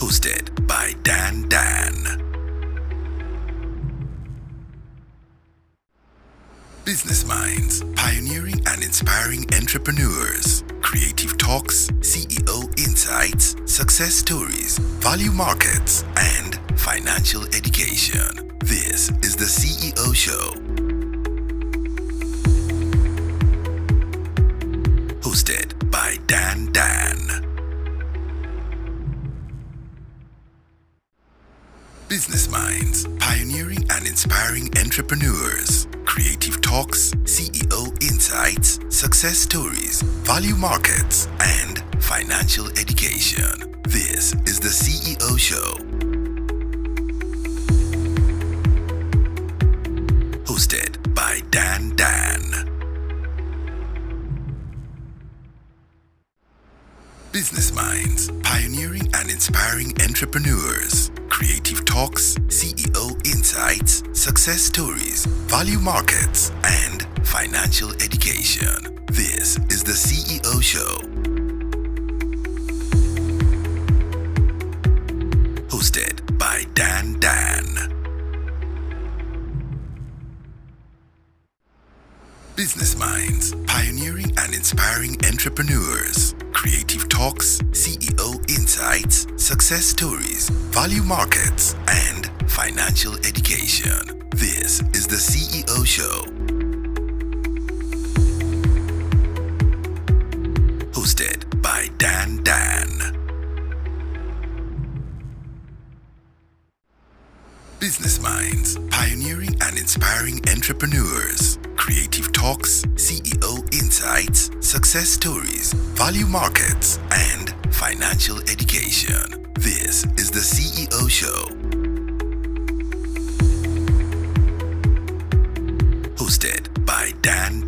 Hosted by Dan. Business Minds, pioneering and inspiring entrepreneurs. Creative talks, CEO insights, success stories, value markets, and financial education. This is the CEO Show. Hosted by Dan. Business Minds, pioneering and inspiring entrepreneurs. Creative talks, CEO insights, success stories, value markets, and financial education. This is the CEO Show. Hosted by Dan. Business Minds, pioneering and inspiring entrepreneurs. Creative talks, CEO insights, success stories, value markets, and financial education. This is the CEO Show. Hosted by Dan. Business Minds, pioneering and inspiring entrepreneurs. Creative talks, CEO insights, success stories, value markets, and financial education. This is the CEO Show. Hosted by Dan. Business Minds, pioneering and inspiring entrepreneurs. Creative talks, CEO insights, success stories, value markets, and financial education. This is the CEO Show. Hosted by Dan.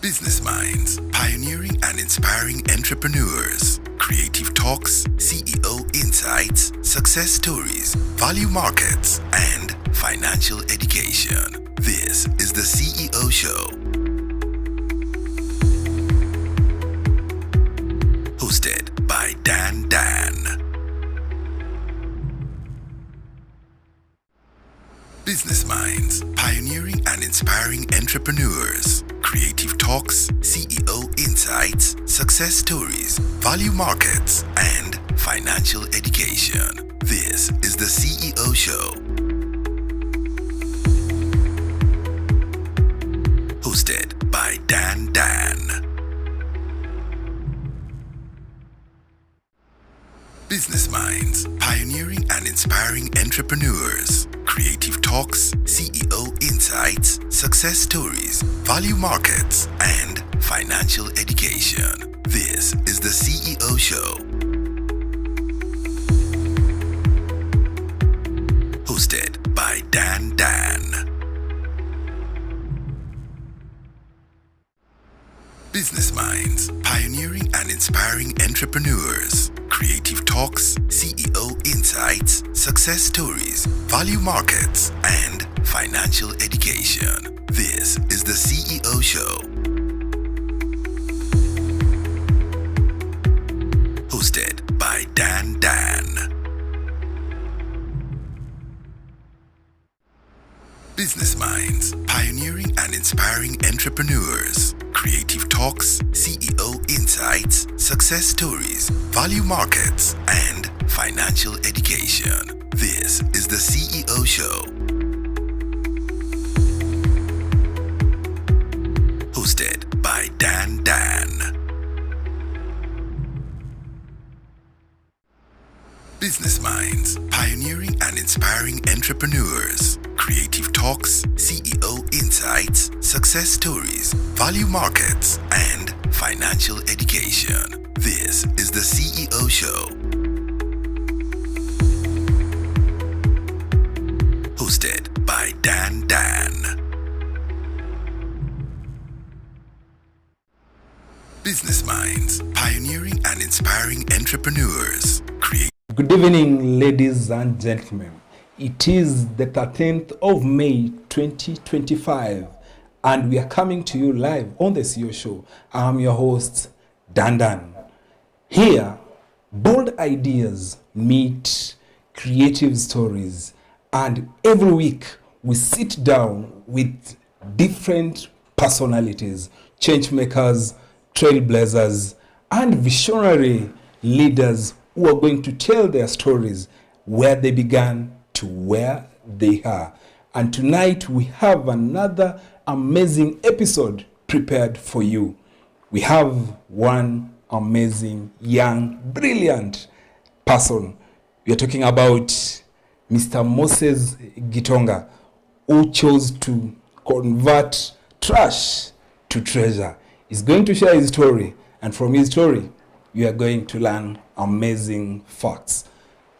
Business Minds, pioneering and inspiring entrepreneurs. Creative talks, CEO insights, success stories, value markets, and financial education. This is the CEO Show. Hosted by Dan. Business Minds, pioneering and inspiring entrepreneurs. Creative talks, CEO insights, success stories, value markets, and financial education. This is the CEO Show. Hosted by Dan. Business Minds, pioneering and inspiring entrepreneurs. Creative talks, CEO insights, success stories, value markets, and financial education. This is the CEO Show. Hosted by Dan. Business Minds, pioneering and inspiring entrepreneurs. Creative talks, CEO insights, success stories, value markets, and financial education. This is the CEO Show. Hosted by Dan. Business Minds, pioneering and inspiring entrepreneurs. Creative talks, CEO insights, success stories, value markets, and financial education. This is the CEO Show. Hosted by Dan. Business Minds, pioneering and inspiring entrepreneurs. Creative talks, CEO insights, success stories, value markets, and financial education. This is the CEO Show. Hosted by Dan. Business Minds, pioneering and inspiring entrepreneurs. Good evening, ladies and gentlemen. It is the 13th of May 2025 and we are coming to you live on the CEO Show. I'm your host, Dan. Here, bold ideas meet creative stories, and every week we sit down with different personalities, change makers, trailblazers, and visionary leaders who are going to tell their stories, where they began to where they are. And tonight we have another amazing episode prepared for you. We have one amazing, young, brilliant person. We are talking about Mr. Moses Gitonga, who chose to convert trash to treasure. He's going to share his story, and from his story, you are going to learn amazing facts.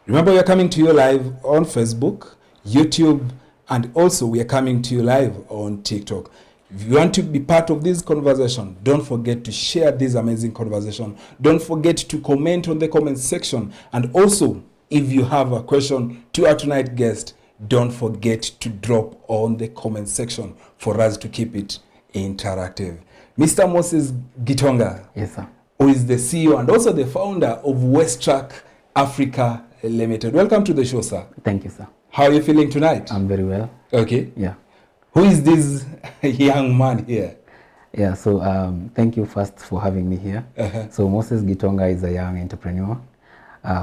Remember, we are coming to you live on Facebook, YouTube, and also we are coming to you live on TikTok. If you want to be part of this conversation, don't forget to share this amazing conversation. Don't forget to comment on the comment section. And also, if you have a question to our tonight guest, don't forget to drop on the comment section for us to keep it interactive. Mr. Moses Gitonga, Yes, sir. who is the CEO and also the founder of WASTRACK Africa Limited. Welcome to the show, sir. Thank you, sir. How are you feeling tonight? I'm very well. Okay. Yeah. Who is this young man here? Yeah, so thank you first for having me here. So Moses Gitonga is a young entrepreneur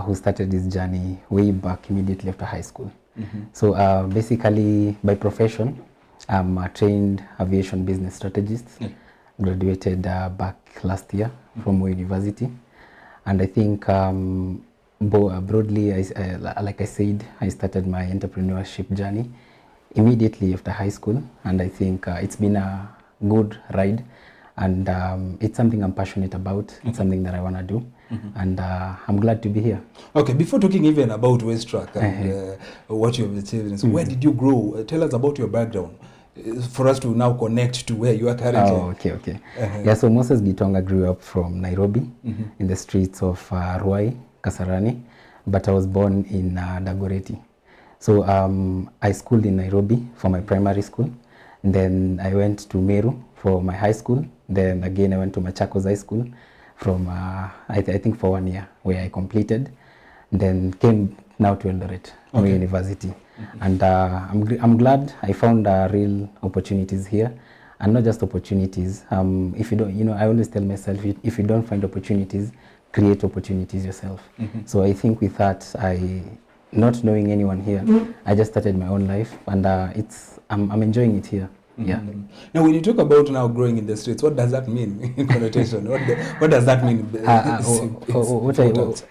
who started his journey way back immediately after high school. So basically, by profession, I'm a trained aviation business strategist. Graduated back last year from university. And I think broadly, like I said, I started my entrepreneurship journey immediately after high school, and I think it's been a good ride, and it's something I'm passionate about. It's something that I want to do, and I'm glad to be here. Okay, before talking even about WASTRACK and what you have achieved, so where did you grow? Tell us about your background for us to now connect to where you are currently. Oh, okay. Yeah, so Moses Gitonga grew up from Nairobi, in the streets of Ruai, Kasarani, but I was born in Dagoretti. So I schooled in Nairobi for my primary school. Then I went to Meru for my high school. Then again I went to Machakos High School from I think for 1 year, where I completed. Then came now to Eldoret University. And I'm glad I found real opportunities here, and not just opportunities. If you don't, I always tell myself, if you don't find opportunities, create opportunities yourself. So I think with that, not knowing anyone here, I just started my own life, and I'm enjoying it here. Yeah. Now, when you talk about now growing in the streets, what does that mean in connotation? What does that mean?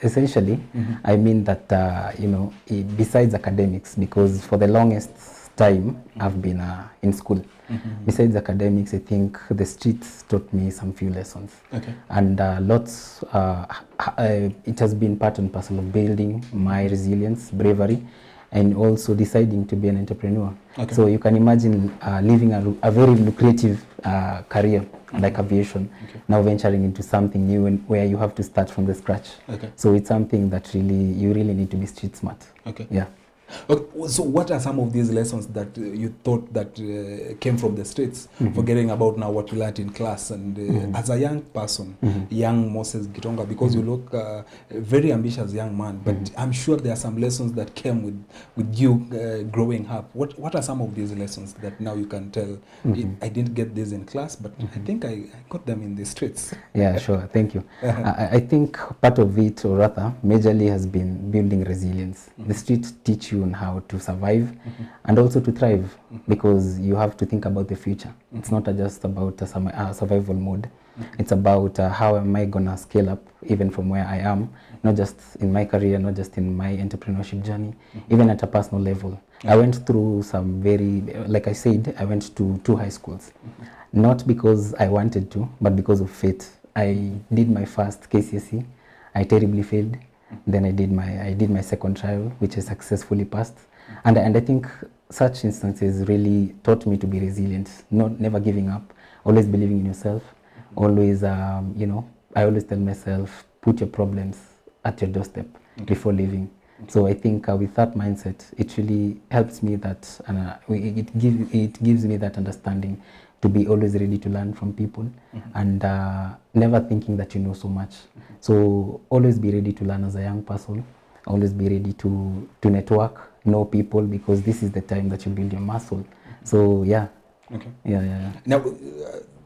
Essentially, I mean that besides academics, because for the longest time I've been in school. Besides academics, I think the streets taught me some few lessons. And lots. It has been part and parcel of building my resilience, bravery, and also deciding to be an entrepreneur. So you can imagine living a very lucrative career like aviation, now venturing into something new where you have to start from the scratch. So it's something that you really need to be street smart. Yeah. Okay, so what are some of these lessons that you thought that came from the streets, forgetting about now what you learned in class, and as a young person, young Moses Gitonga, because you look a very ambitious young man, but I'm sure there are some lessons that came with you growing up. What are some of these lessons that now you can tell, I didn't get this in class, but I think I got them in the streets? Yeah, sure, thank you. I think part of it, or rather majorly, has been building resilience. The streets teach you on how to survive and also to thrive, because you have to think about the future. It's not just about a survival mode. It's about how am I gonna scale up even from where I am, not just in my career, not just in my entrepreneurship journey, even at a personal level. I went through some like I said, I went to 2 high schools, not because I wanted to, but because of fate. I did my first KCSE, I terribly failed. Then I did my second trial, which I successfully passed. And I think such instances really taught me to be resilient, never giving up, always believing in yourself, always, I always tell myself, put your problems at your doorstep before leaving. So I think with that mindset, it really helps me that, it gives me that understanding to be always ready to learn from people, and never thinking that you know so much. So always be ready to learn as a young person, always be ready to network, know people, because this is the time that you build your muscle. So yeah. Okay. Yeah. Now,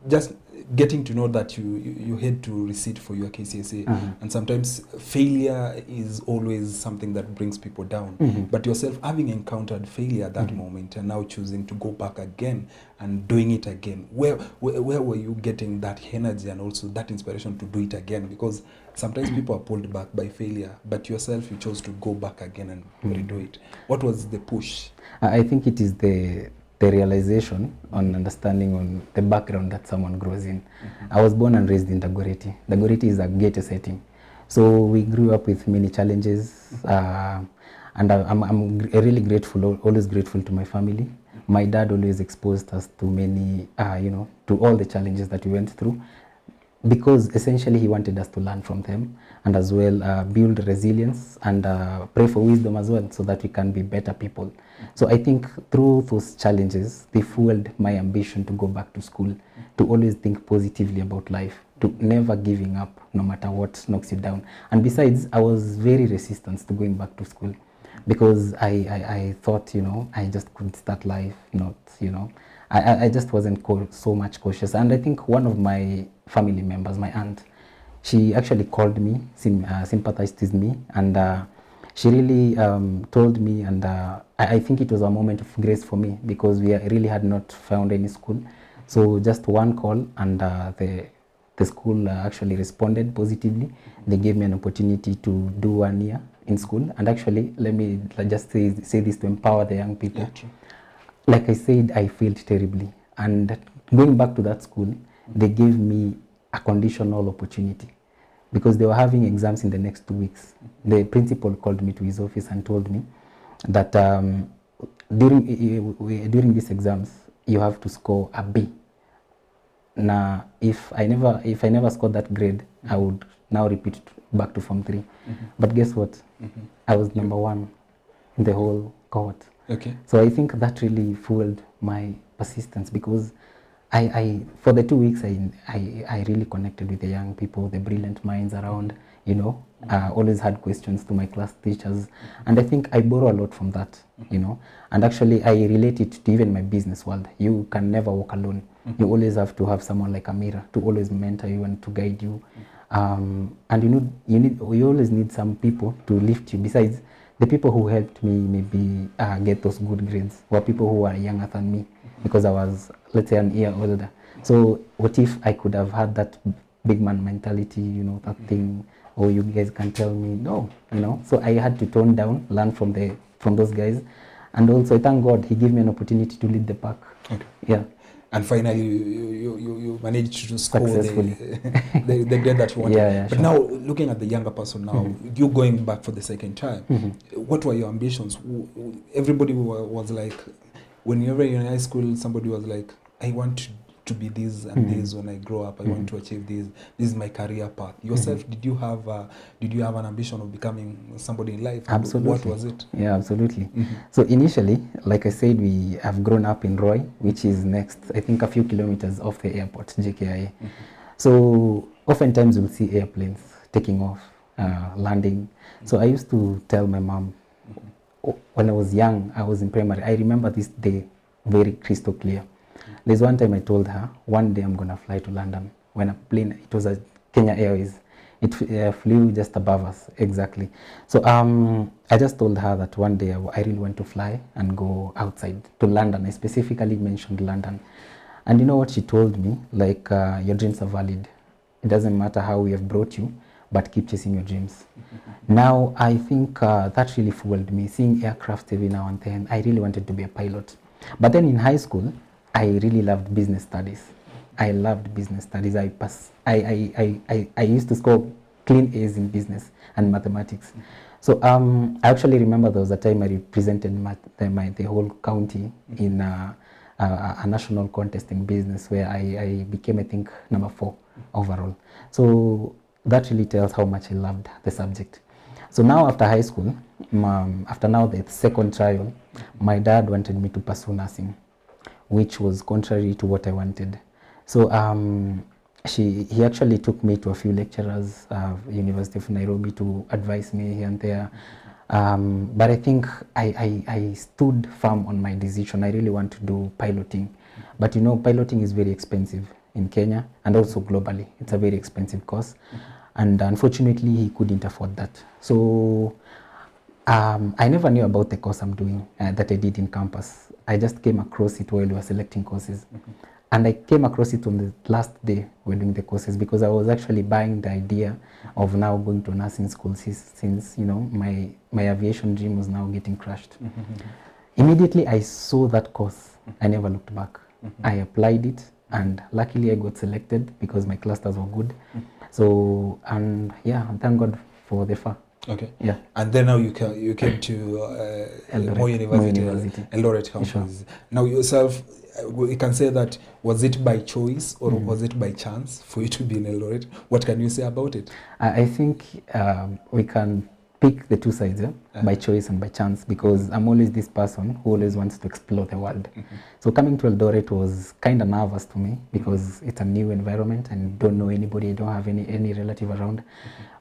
just getting to know that you had to recite for your KCSA, and sometimes failure is always something that brings people down. But yourself, having encountered failure at that moment and now choosing to go back again and doing it again, where were you getting that energy and also that inspiration to do it again? Because sometimes people are pulled back by failure, but yourself, you chose to go back again and redo it. What was the push? I think it is the realization on understanding on the background that someone grows in. I was born and raised in Dagoretti. Dagoretti is a ghetto setting. So we grew up with many challenges, and I'm really grateful, always grateful to my family. My dad always exposed us to many, to all the challenges that we went through, because essentially he wanted us to learn from them, and as well build resilience and pray for wisdom as well, so that we can be better people. So I think through those challenges, they fueled my ambition to go back to school, to always think positively about life, to never giving up no matter what knocks you down. And besides, I was very resistant to going back to school, because I thought, I just couldn't start life, not, I just wasn't so much cautious. And I think one of my family members, my aunt, she actually called me, sympathized with me, and she really told me, and I think it was a moment of grace for me, because we really had not found any school. So just one call, and the school actually responded positively. They gave me an opportunity to do 1 year in school. And actually, let me just say this to empower the young people. Yeah, true. Like I said, I failed terribly. And going back to that school, they gave me a conditional opportunity, because they were having exams in the next 2 weeks. The principal called me to his office and told me that during these exams, you have to score a B. Now, if I never scored that grade, I would now repeat back to Form 3. But guess what? I was number 1 in the whole cohort. Okay. So I think that really fueled my persistence, because I for the 2 weeks, I really connected with the young people, the brilliant minds around, always had questions to my class teachers. And I think I borrow a lot from that, and actually I relate it to even my business world. You can never walk alone. You always have to have someone like a mirror to always mentor you and to guide you. And you always need some people to lift you. Besides, the people who helped me maybe get those good grades were people who were younger than me, because I was, let's say, an year older. So what if I could have had that big man mentality, that thing, or you guys can tell me no, So I had to tone down, learn from those guys, and also thank God he gave me an opportunity to lead the pack. Okay. Yeah. And finally, you managed to score Successfully. the grade that you wanted. Yeah, but sure. now, looking at the younger person now, you going back for the second time, what were your ambitions? Everybody was like, whenever you're in high school, somebody was like, I want to be this and this when I grow up. I want to achieve this. This is my career path. Yourself, did you have an ambition of becoming somebody in life? Absolutely. What was it? Yeah, absolutely. So initially, like I said, we have grown up in Roy, which is next, I think, a few kilometers off the airport, JKIA. So oftentimes we'll see airplanes taking off, landing. So I used to tell my mom, when I was young, I was in primary, I remember this day very crystal clear. There's one time I told her, one day I'm going to fly to London. When a plane, it was a Kenya Airways, it flew just above us, exactly. So I just told her that one day I really want to fly and go outside to London. I specifically mentioned London. And you know what she told me? Like, your dreams are valid. It doesn't matter how we have brought you, but keep chasing your dreams. Now, I think that really fueled me. Seeing aircraft every now and then, I really wanted to be a pilot. But then in high school, I really loved business studies. I loved business studies. I used to score clean A's in business and mathematics. So I actually remember there was a time I represented the whole county in a national contest in business, where I became, I think, number 4 overall. So that really tells how much I loved the subject. So now after high school, after now the second trial, my dad wanted me to pursue nursing. which was contrary to what I wanted. So he actually took me to a few lecturers, University of Nairobi, to advise me here and there. But I think I stood firm on my decision. I really want to do piloting. But you know, piloting is very expensive in Kenya and also globally. It's a very expensive course. And unfortunately, he couldn't afford that. So I never knew about the course I'm doing, that I did in campus. I just came across it while we were selecting courses. And I came across it on the last day we're doing the courses, because I was actually buying the idea of now going to nursing school since you know, my aviation dream was now getting crushed. Immediately I saw that course, I never looked back. I applied it, and luckily I got selected because my clusters were good. So, and yeah, thank God for the FAR. Okay. Yeah. And then now you came to Moi University, Eldoret campus. Sure. Now yourself, we can say that, was it by choice or was it by chance for you to be in Eldoret? What can you say about it? I think we can pick the two sides, by choice and by chance, because I'm always this person who always wants to explore the world. So coming to Eldoret was kind of nervous to me, because it's a new environment and don't know anybody, I don't have any relative around.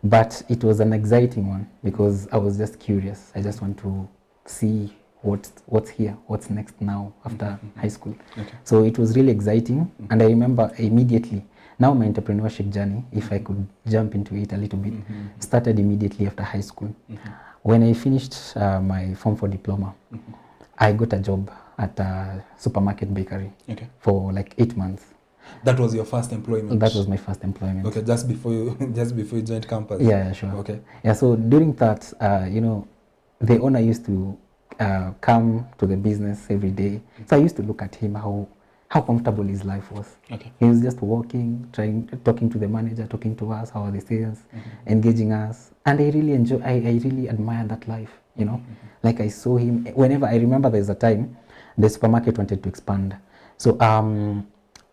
But it was an exciting one, because I was just curious. I just want to see what's here, what's next now after high school. Okay. So it was really exciting, and I remember immediately, now my entrepreneurship journey, if I could jump into it a little bit, started immediately after high school. When I finished my Form 4 diploma, I got a job at a supermarket bakery for like 8 months. That was your first employment? That was my first employment. Okay, just before you joined campus? Yeah, sure. Okay. Yeah, so during that, you know, the owner used to come to the business every day. So I used to look at him, how comfortable his life was. Okay. He was just walking, talking to the manager, talking to us, how are the sales, engaging us. And I really I really admired that life, you know. Like I saw him, whenever I remember there's a time, the supermarket wanted to expand. So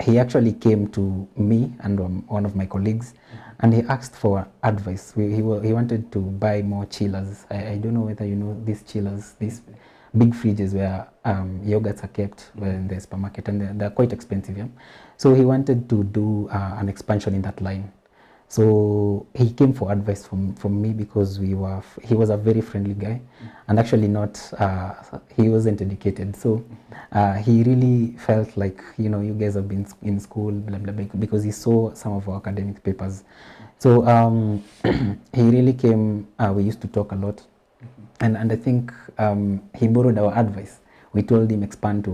he actually came to me and one of my colleagues, and he asked for advice. He wanted to buy more chillers. I don't know whether you know these chillers, these big fridges where yogurts are kept in the supermarket, and they're quite expensive. Yeah? So he wanted to do an expansion in that line. So he came for advice from me, because he was a very friendly guy, and actually he wasn't educated. So he really felt like, you know, you guys have been in school, blah, blah, blah, because he saw some of our academic papers. So he really came, we used to talk a lot, and I think he borrowed our advice. We told him extend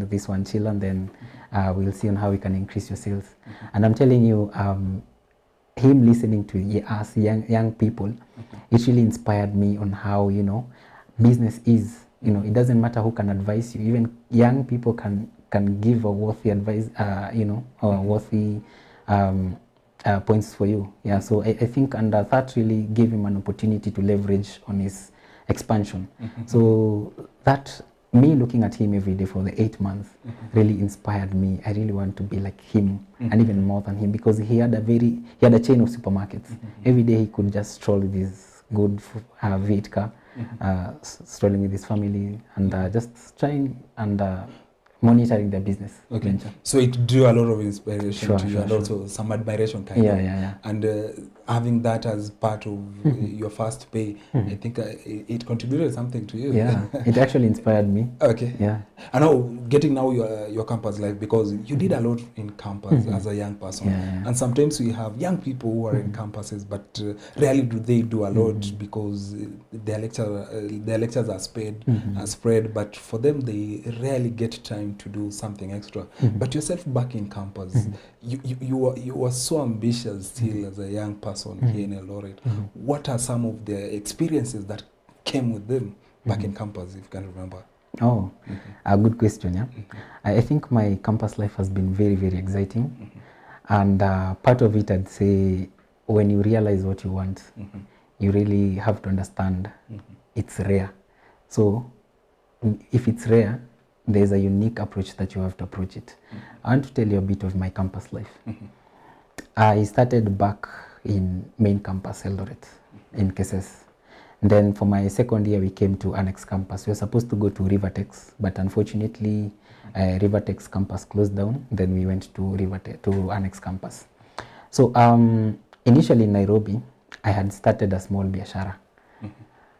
this one chiller, and then we'll see on how we can increase your sales. And I'm telling you, him listening to us young people, it really inspired me on how, you know, business is. You know, it doesn't matter who can advise you. Even young people can give a worthy advice, you know, or worthy points for you. Yeah. So I think, and that really gave him an opportunity to leverage on his expansion. So that, me looking at him every day for the 8 months really inspired me. I really want to be like him, and even more than him, because he had a chain of supermarkets. Every day he could just stroll with his good V8 car, strolling with his family, and just trying and monitoring their business. Okay. Venture. So it drew a lot of inspiration to you, and also sure. some admiration kind of. Yeah. And having that as part of your first pay, I think it contributed something to you. Yeah, it actually inspired me. Okay. Yeah. I know, getting now your campus life, because you did a lot in campus as a young person. Yeah. And sometimes we have young people who are in campuses, but rarely do they do a lot because their lectures are spread, but for them they rarely get time to do something extra. But yourself back in campus, you were so ambitious still as a young person here in Eldoret. What are some of the experiences that came with them back in campus, if you can remember? Oh, a good question. Yeah, I think my campus life has been very, very exciting, and part of it, I'd say, when you realize what you want, you really have to understand it's rare. So if it's rare, there's a unique approach that you have to approach it. I want to tell you a bit of my campus life. I started back in main campus Eldoret in Keses. And then for my second year, we came to Annex campus. We were supposed to go to Rivertex, but unfortunately, Rivertex campus closed down. Then we went to Annex campus. So initially in Nairobi, I had started a small biashara.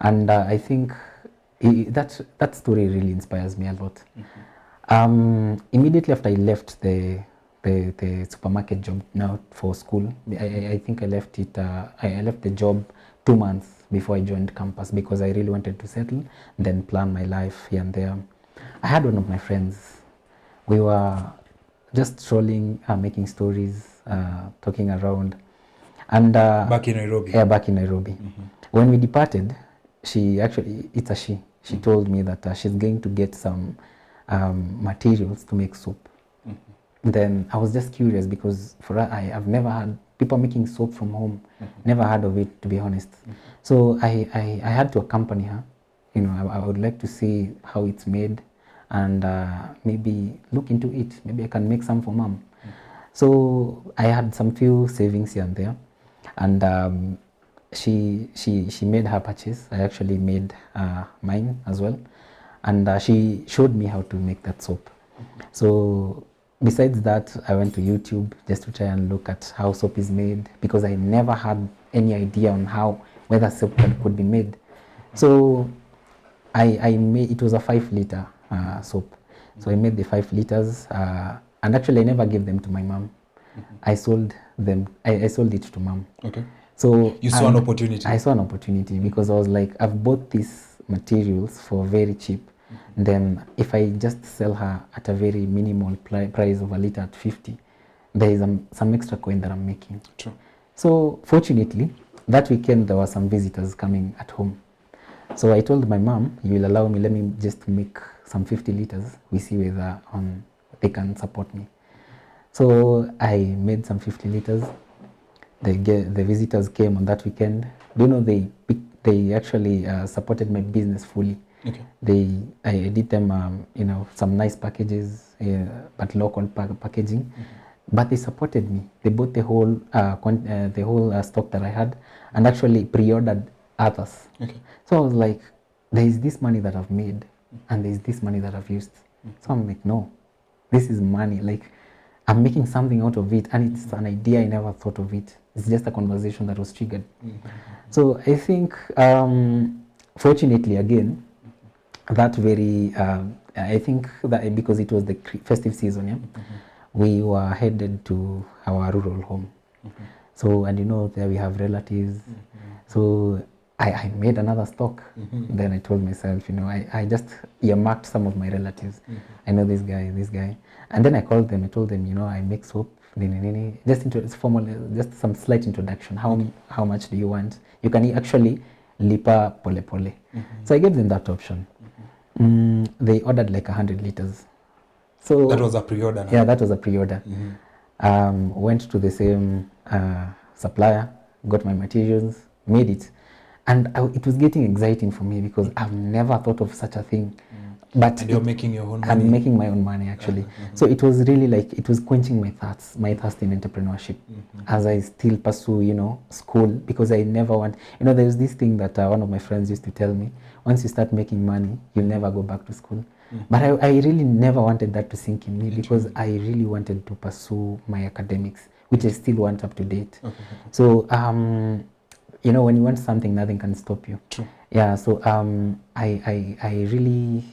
And I think that story really inspires me a lot. Immediately after I left the supermarket job now for school, I think I left it. I left the job 2 months before I joined campus because I really wanted to settle, then plan my life here and there. I had one of my friends. We were just strolling, making stories, talking around, and Back in Nairobi. Yeah, back in Nairobi. When we departed, it's a she. She told me that she's going to get some materials to make soap. Then I was just curious because for her, I have never had people making soap from home. Never heard of it, to be honest. So I had to accompany her. You know, I would like to see how it's made and maybe look into it. Maybe I can make some for mom. So I had some few savings here and there, and she made her purchase. I actually made mine as well, and she showed me how to make that soap. So besides that, I went to YouTube just to try and look at how soap is made because I never had any idea on whether soap could be made. So I made, it was a 5-liter soap. So I made the 5 liters, and actually I never gave them to my mom. I sold them. I sold it to mom. Okay. So you saw an opportunity. I saw an opportunity because I was like, I've bought these materials for very cheap. Then if I just sell her at a very minimal price of a liter at 50, there is some extra coin that I'm making. True. So fortunately, that weekend there were some visitors coming at home. So I told my mom, you will allow me, let me just make some 50 liters. We see whether they can support me. So I made some 50 liters. The visitors came on that weekend. Do you know they actually supported my business fully. Okay. I did them some nice packages, but local packaging. But they supported me. They bought the whole stock that I had, and actually pre-ordered others. Okay. So I was like, there is this money that I've made, and there is this money that I've used. So I'm like, no, this is money. Like, I'm making something out of it, and it's an idea I never thought of it. It's just a conversation that was triggered. So I think, fortunately, again, that very, I think that because it was the festive season, yeah, we were headed to our rural home. So, and there we have relatives. So I made another stock. Then I told myself, I just earmarked some of my relatives. I know this guy. And then I called them. I told them, I make soap. Just formal, just some slight introduction. How much do you want? You can actually lipa pole pole. So I gave them that option. They ordered like 100 liters. So that was a pre-order. Yeah, that was a pre-order. Went to the same supplier, got my materials, made it. And it was getting exciting for me because I've never thought of such a thing. And you're making your own money? I'm making my own money, actually. So it was really like, it was quenching my thirst in entrepreneurship as I still pursue, school, because I never want, there's this thing that one of my friends used to tell me, once you start making money, you'll never go back to school. But I really never wanted that to sink in me because I really wanted to pursue my academics, which I still want up to date. So, when you want something, nothing can stop you. True. Yeah, so I really,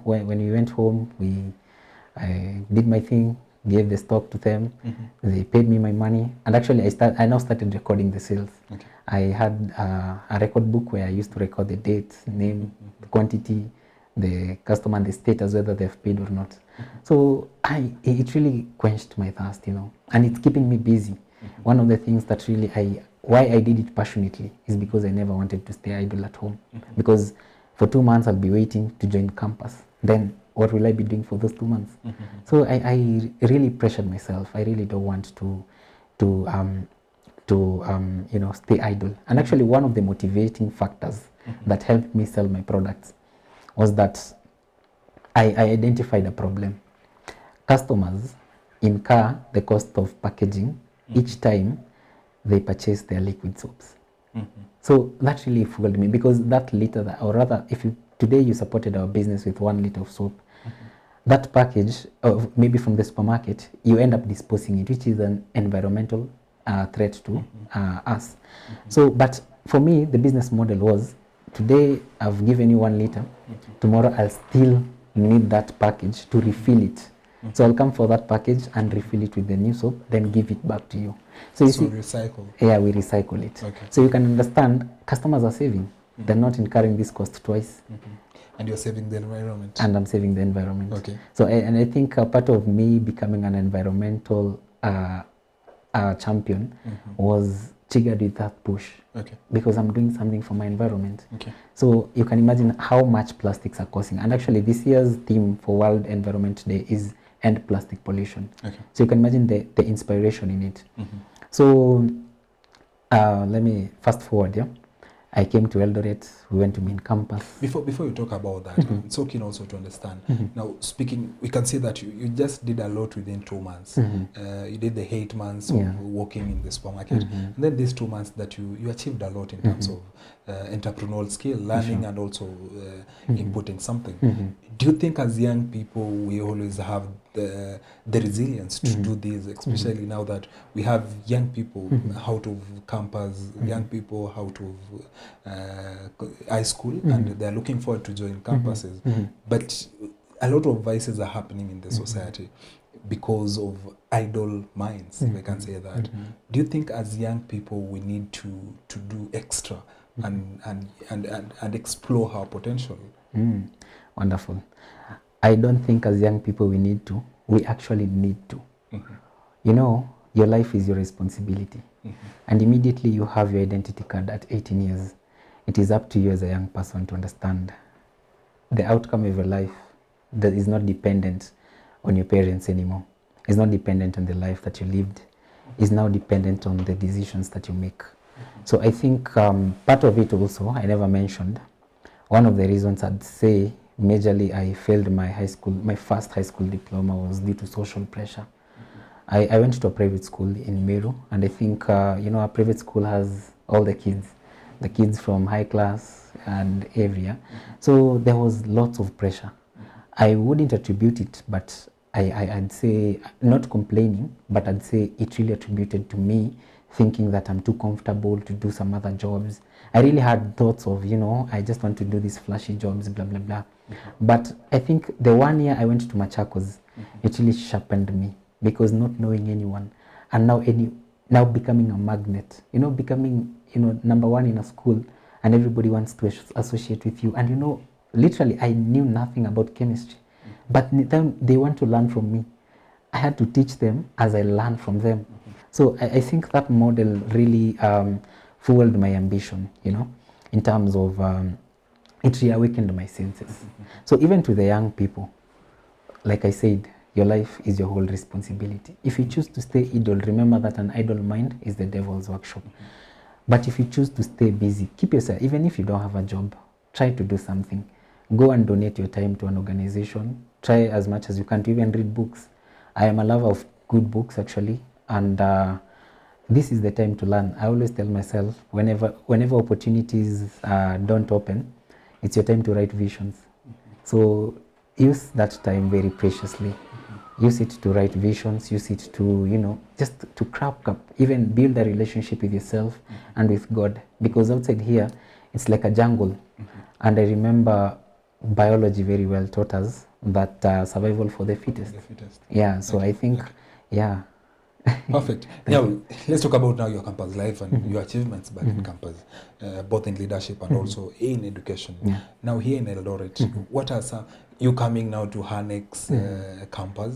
when we went home, I did my thing, gave the stock to them. They paid me my money, and actually I now started recording the sales. Okay. I had a record book where I used to record the date, name, the quantity, the customer, and the status, whether they've paid or not. So it really quenched my thirst, and it's keeping me busy. One of the things that really why I did it passionately is because I never wanted to stay idle at home. Because for 2 months I'll be waiting to join campus. Then what will I be doing for those 2 months? So I really pressured myself. I really don't want to stay idle. And actually one of the motivating factors that helped me sell my products was that I identified a problem. Customers incur the cost of packaging each time they purchase their liquid soaps. So that really fooled me, because that liter, or rather, if you today you supported our business with 1 liter of soap, that package, of maybe from the supermarket, you end up disposing it, which is an environmental threat to us. So, but for me, the business model was, today I've given you 1 liter, tomorrow I'll still need that package to refill it. So I'll come for that package and refill it with the new soap, then give it back to you. So you see, recycle. yeah, we recycle it. Okay. So you can understand, customers are saving. They're not incurring this cost twice. And you're saving the environment. And I'm saving the environment. Okay. So, and I think part of me becoming an environmental champion was triggered with that push. Okay. Because I'm doing something for my environment. Okay. So you can imagine how much plastics are causing. And actually, this year's theme for World Environment Day is End Plastic Pollution. Okay. So you can imagine the inspiration in it. So let me fast forward, yeah. I came to Eldoret, we went to main campus. Before you talk about that, it's so keen also to understand. Now, speaking, we can see that you just did a lot within 2 months. You did the 8 months of working in the supermarket. And then these 2 months that you achieved a lot in terms of entrepreneurial skill, learning, and also inputting something. Do you think as young people, we always have the resilience to do this, especially now that we have young people out of campus, young people out of high school, and they're looking forward to join campuses. But a lot of vices are happening in the society because of idle minds, if I can say that. Do you think as young people we need to do extra and explore our potential? Wonderful. I don't think as young people we need to. We actually need to. You know, your life is your responsibility. And immediately you have your identity card at 18 years. It is up to you as a young person to understand the outcome of your life that is not dependent on your parents anymore. It's not dependent on the life that you lived. It's now dependent on the decisions that you make. So I think part of it also, I never mentioned, one of the reasons I'd say majorly I failed my first high school diploma was due to social pressure. I went to a private school in Meru, and I think, a private school has all the kids from high class and area. So there was lots of pressure. I wouldn't attribute it, but I'd say, not complaining, but I'd say it really attributed to me thinking that I'm too comfortable to do some other jobs. I really had thoughts of, I just want to do these flashy jobs, blah, blah, blah. But I think the 1 year I went to Machakos, it really sharpened me, because not knowing anyone, and now becoming a magnet, becoming, number one in a school, and everybody wants to associate with you. And literally I knew nothing about chemistry, but then they want to learn from me. I had to teach them as I learned from them. So I think that model really fueled my ambition, in terms of, it reawakened my senses. So even to the young people, like I said, your life is your whole responsibility. If you choose to stay idle, remember that an idle mind is the devil's workshop. But if you choose to stay busy, keep yourself, even if you don't have a job, try to do something. Go and donate your time to an organization. Try as much as you can to even read books. I am a lover of good books, actually, and this is the time to learn. I always tell myself, whenever opportunities don't open, it's your time to write visions. So use that time very preciously. Use it to write visions, use it to, just to crack up, even build a relationship with yourself and with God. Because outside here, it's like a jungle. And I remember biology very well taught us that survival for the fittest. Yeah, so I think, yeah. Perfect. Now, let's talk about now your campus life and your achievements back in campus, both in leadership and also in education. Now, here in Eldoret, what are some, you coming now to Hanex campus,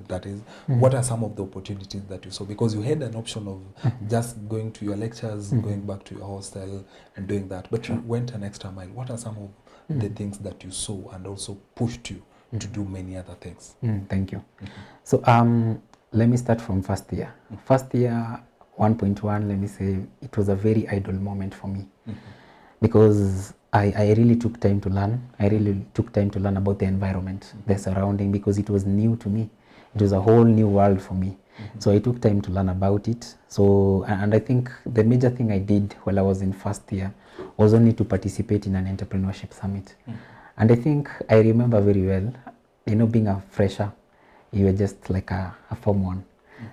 that is, what are some of the opportunities that you saw? Because you had an option of just going to your lectures, going back to your hostel and doing that, but you went an extra mile. What are some of the things that you saw and also pushed you to do many other things? Thank you. So, let me start from first year. First year, 1.1, let me say, it was a very idle moment for me. Because I really took time to learn. I really took time to learn about the environment, the surrounding, because it was new to me. It was a whole new world for me. So I took time to learn about it. So, and I think the major thing I did while I was in first year was only to participate in an entrepreneurship summit. And I think I remember very well, you know, being a fresher, you were just like a form one.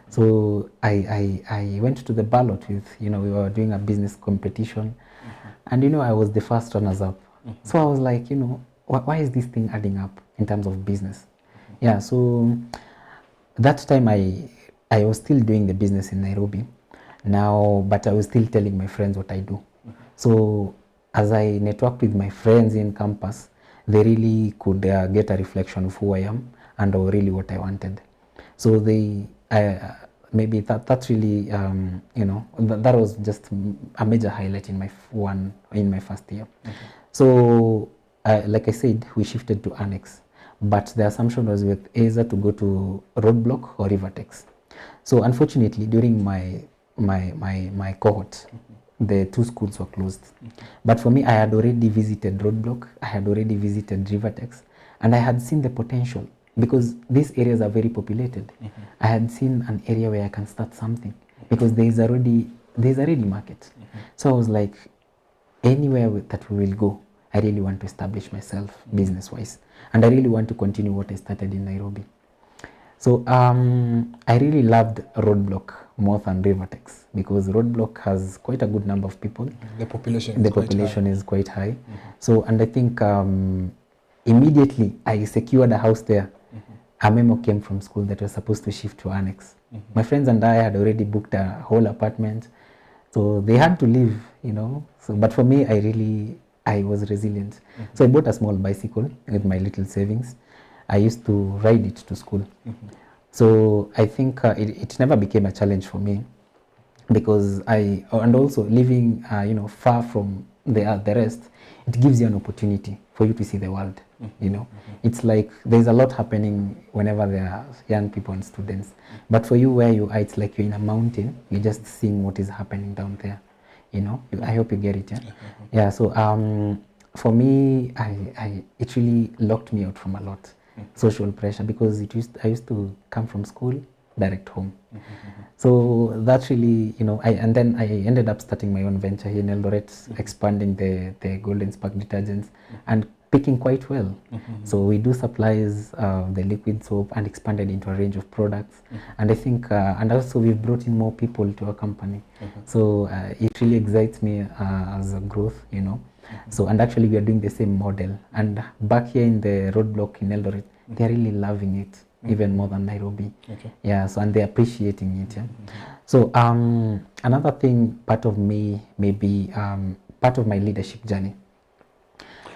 So I went to the ballot with, you know, we were doing a business competition, and you know, I was the first runners up. So I was like, you know, why is this thing adding up in terms of business? Yeah, so that time I was still doing the business in Nairobi now, but I was still telling my friends what I do. So as I networked with my friends in campus, they really could get a reflection of who I am and really what I wanted. So they maybe that's really you know, that was just a major highlight in my first year. So like I said, we shifted to annex, but the assumption was with either to go to Roadblock or Rivertex. So unfortunately, during my cohort, the two schools were closed. But for me, I had already visited Roadblock, I had already visited Rivertex, and I had seen the potential because these areas are very populated. I had seen an area where I can start something because there's already market. So I was like, anywhere that we will go, I really want to establish myself business-wise, and I really want to continue what I started in Nairobi. So I really loved Roadblock more than Rivertex because Roadblock has quite a good number of people. The population is quite high. So, and I think immediately I secured a house there. A memo came from school that was supposed to shift to annex. My friends and I had already booked a whole apartment, so they had to leave, you know. So, but for me, I was resilient. So I bought a small bicycle with my little savings. I used to ride it to school. So I think it never became a challenge for me because and also living you know, far from the rest, it gives you an opportunity for you to see the world. You know, it's like there's a lot happening whenever there are young people and students, but for you where you are, it's like you're in a mountain, you're just seeing what is happening down there. You know, I hope you get it. Yeah. So for me, it really locked me out from a lot social pressure because I used to come from school direct home. So that's really, you know, and then I ended up starting my own venture here in Eldoret, expanding the Golden Spark detergents and picking quite well. So we do supplies the liquid soap and expanded into a range of products. And I think, and also we've brought in more people to our company. So it really excites me as a growth, you know. So, and actually we are doing the same model. And back here in the Roadblock in Eldoret, they're really loving it, even more than Nairobi. Yeah, so, and they're appreciating it. Yeah. So another thing, part of me, maybe part of my leadership journey.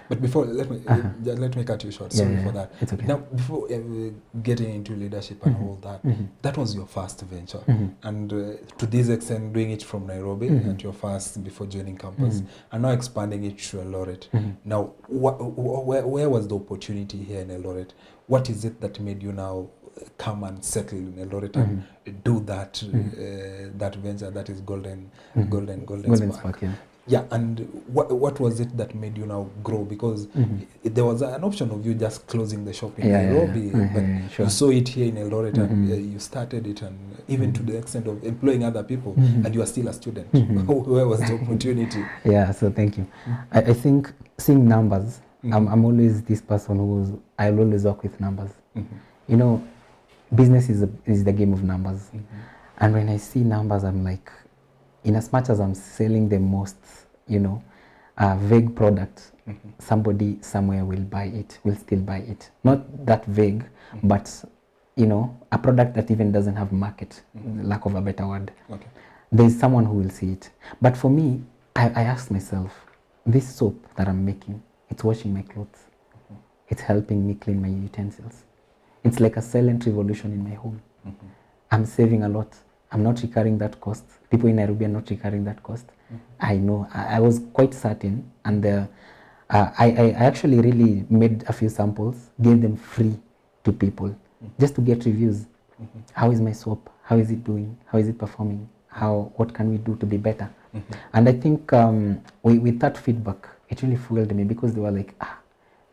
But before, let me cut you short. Sorry for that. It's okay. Now, before getting into leadership and all that, that was your first venture. And to this extent, doing it from Nairobi and your first before joining campus, and now expanding it to Eldoret. Now, where was the opportunity here in Eldoret? What is it that made you now come and settle in Eldoret and do that that venture that is Golden Spark? Yeah. Yeah, and what was it that made you now grow? Because there was an option of you just closing the shop in Nairobi, but you saw it here in Eldoret and you started it, and even to the extent of employing other people, and you are still a student. Where was the opportunity? Yeah, so thank you. I think seeing numbers, I'm always this person I'll always work with numbers. You know, business is the game of numbers. And when I see numbers, I'm like, in as much as I'm selling the most, you know, vague product, somebody somewhere will still buy it. Not that vague, but, you know, a product that even doesn't have market, lack of a better word. There's someone who will see it. But for me, I ask myself, this soap that I'm making, it's washing my clothes. It's helping me clean my utensils. It's like a silent revolution in my home. I'm saving a lot. I'm not recurring that cost. People in Nairobi are not recurring that cost. I know. I was quite certain, and I actually really made a few samples, gave them free to people, just to get reviews. How is my soap? How is it doing? How is it performing? What can we do to be better? And I think with that feedback, it really fueled me because they were like,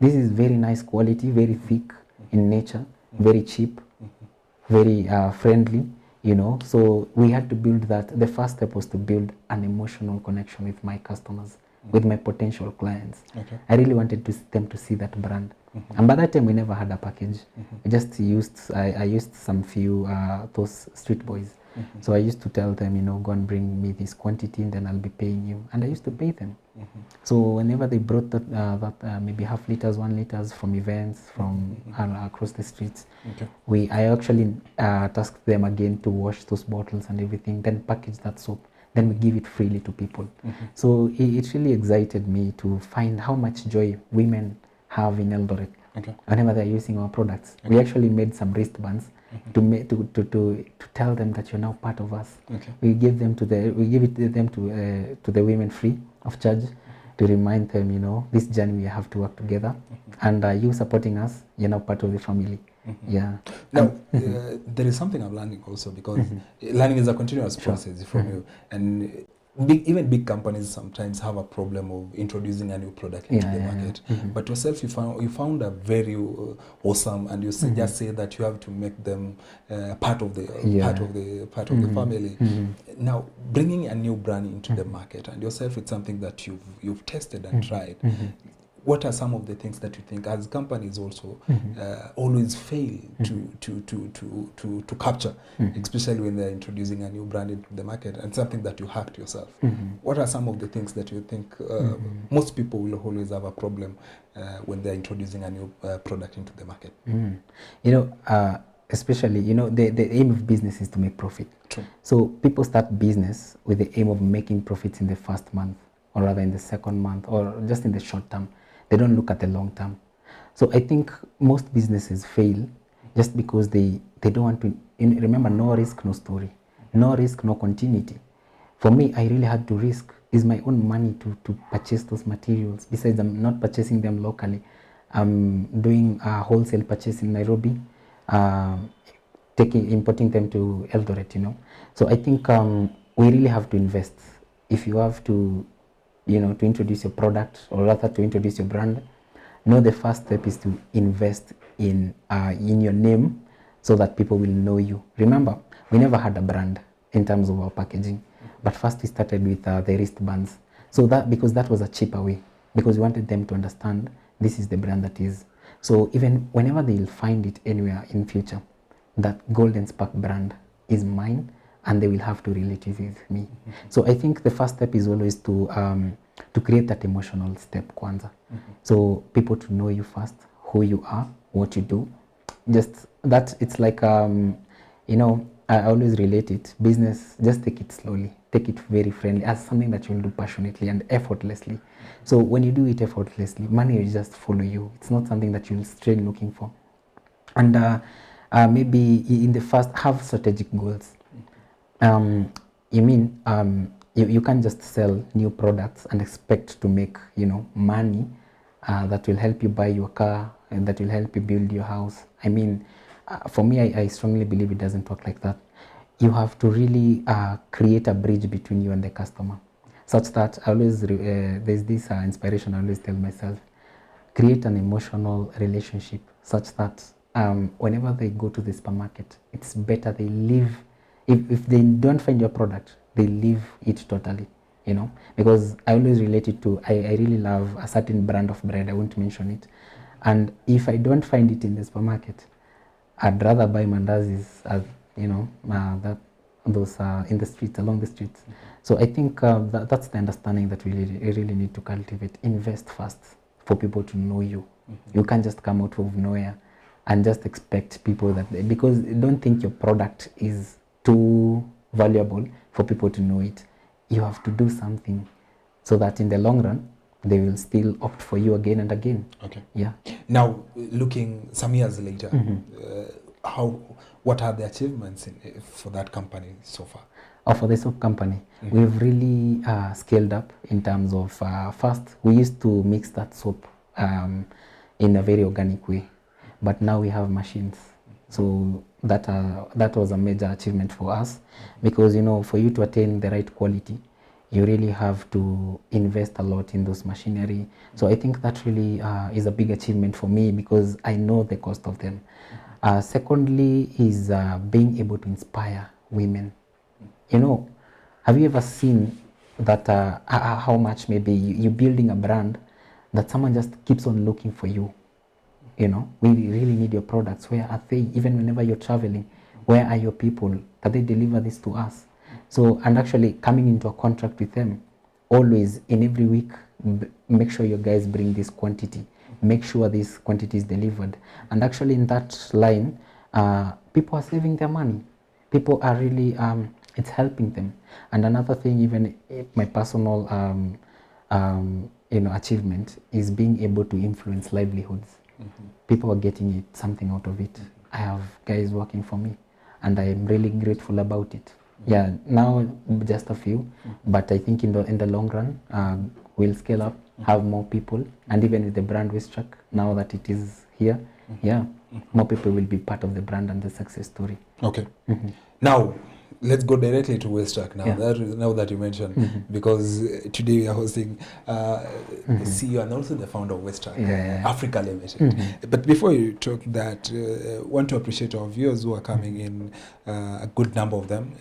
this is very nice quality, very thick in nature, very cheap, very friendly. you know. So we had to build that. The first step was to build an emotional connection with my customers, with my potential clients. Okay. I really wanted them to see that brand. And by that time, we never had a package. We just used, I used some few, those street boys. So I used to tell them, you know, go and bring me this quantity and then I'll be paying you. And I used to pay them. So whenever they brought that, maybe half liters, 1 liters from events, from across the streets, I actually tasked them again to wash those bottles and everything, then package that soap. Then we give it freely to people. So it really excited me to find how much joy women have in Eldoret whenever they're using our products. We actually made some wristbands to tell them that you're now part of us. We give them to the women free of charge, to remind them, you know, this journey we have to work together, and you supporting us, you're now part of the family. Yeah. Now, there is something I'm learning also, because learning is a continuous process from you. And even big companies sometimes have a problem of introducing a new product into the market. But yourself, you found a very awesome, and you just say that you have to make them part of the family. Now, bringing a new brand into the market, and yourself, it's something that you've tested and tried. What are some of the things that you think, as companies also always fail to capture, especially when they're introducing a new brand into the market, and something that you hacked yourself? What are some of the things that you think most people will always have a problem when they're introducing a new product into the market? You know, especially, you know, the aim of business is to make profit. True. So people start business with the aim of making profits in the first month, or rather in the second month, or just in the short term. They don't look at the long term. So I think most businesses fail just because they don't want to, remember, no risk, no story. No risk, no continuity. For me, I really had to risk. It's my own money to purchase those materials. Besides, I'm not purchasing them locally. I'm doing a wholesale purchase in Nairobi, importing them to Eldoret, you know. So I think we really have to invest. If you have to, you know, to introduce your product, or rather to introduce your brand, know the first step is to invest in your name, so that people will know you. Remember, we never had a brand in terms of our packaging, but first we started with the wristbands. So because that was a cheaper way, because we wanted them to understand this is the brand that is. So even whenever they'll find it anywhere in future, that Golden Spark brand is mine, and they will have to relate it with me. So I think the first step is always to create that emotional step kwanza. So people to know you first, who you are, what you do. Just that, it's like, you know, I always relate it. Business, just take it slowly. Take it very friendly, as something that you'll do passionately and effortlessly. So when you do it effortlessly, money will just follow you. It's not something that you'll strain looking for. And maybe in the first, have strategic goals. You can't just sell new products and expect to make, you know, money that will help you buy your car and that will help you build your house. I mean, for me, I strongly believe it doesn't work like that. You have to really create a bridge between you and the customer, such that I always there's this inspiration I always tell myself: create an emotional relationship, such that whenever they go to the supermarket, it's better they leave. If they don't find your product, they leave it totally, you know. Because I always relate it to, I really love a certain brand of bread, I won't mention it. And if I don't find it in the supermarket, I'd rather buy mandazis, you know, those in the streets, along the streets. So I think that's the understanding that we really need to cultivate. Invest first for people to know you. You can't just come out of nowhere and just expect people because don't think your product is too valuable for people to know it. You have to do something so that in the long run, they will still opt for you again and again. Okay. Yeah. Now, looking some years later, what are the achievements for that company so far? For the soap company, we've really scaled up in terms of, first, we used to mix that soap in a very organic way, but now we have machines. So that was a major achievement for us, because, you know, for you to attain the right quality, you really have to invest a lot in those machinery. So I think that really is a big achievement for me, because I know the cost of them. Secondly is being able to inspire women. You know, have you ever seen that how much maybe you're building a brand that someone just keeps on looking for you? You know, we really need your products. Where are they? Even whenever you're traveling, where are your people? That they deliver this to us? So, and actually coming into a contract with them, always in every week, make sure your guys bring this quantity. Make sure this quantity is delivered. And actually in that line, people are saving their money. People are really, it's helping them. And another thing, even my personal achievement is being able to influence livelihoods. People are getting something out of it. I have guys working for me, and I am really grateful about it. Yeah, now just a few, but I think in the long run, we'll scale up, have more people, and even with the brand WASTRACK, now that it is here, yeah, more people will be part of the brand and the success story. Okay. Now, let's go directly to WASTRACK now. Yeah. Now that you mentioned, because today we are hosting the CEO and also the founder of WASTRACK, Africa Limited. But before you talk that, want to appreciate our viewers who are coming in, a good number of them.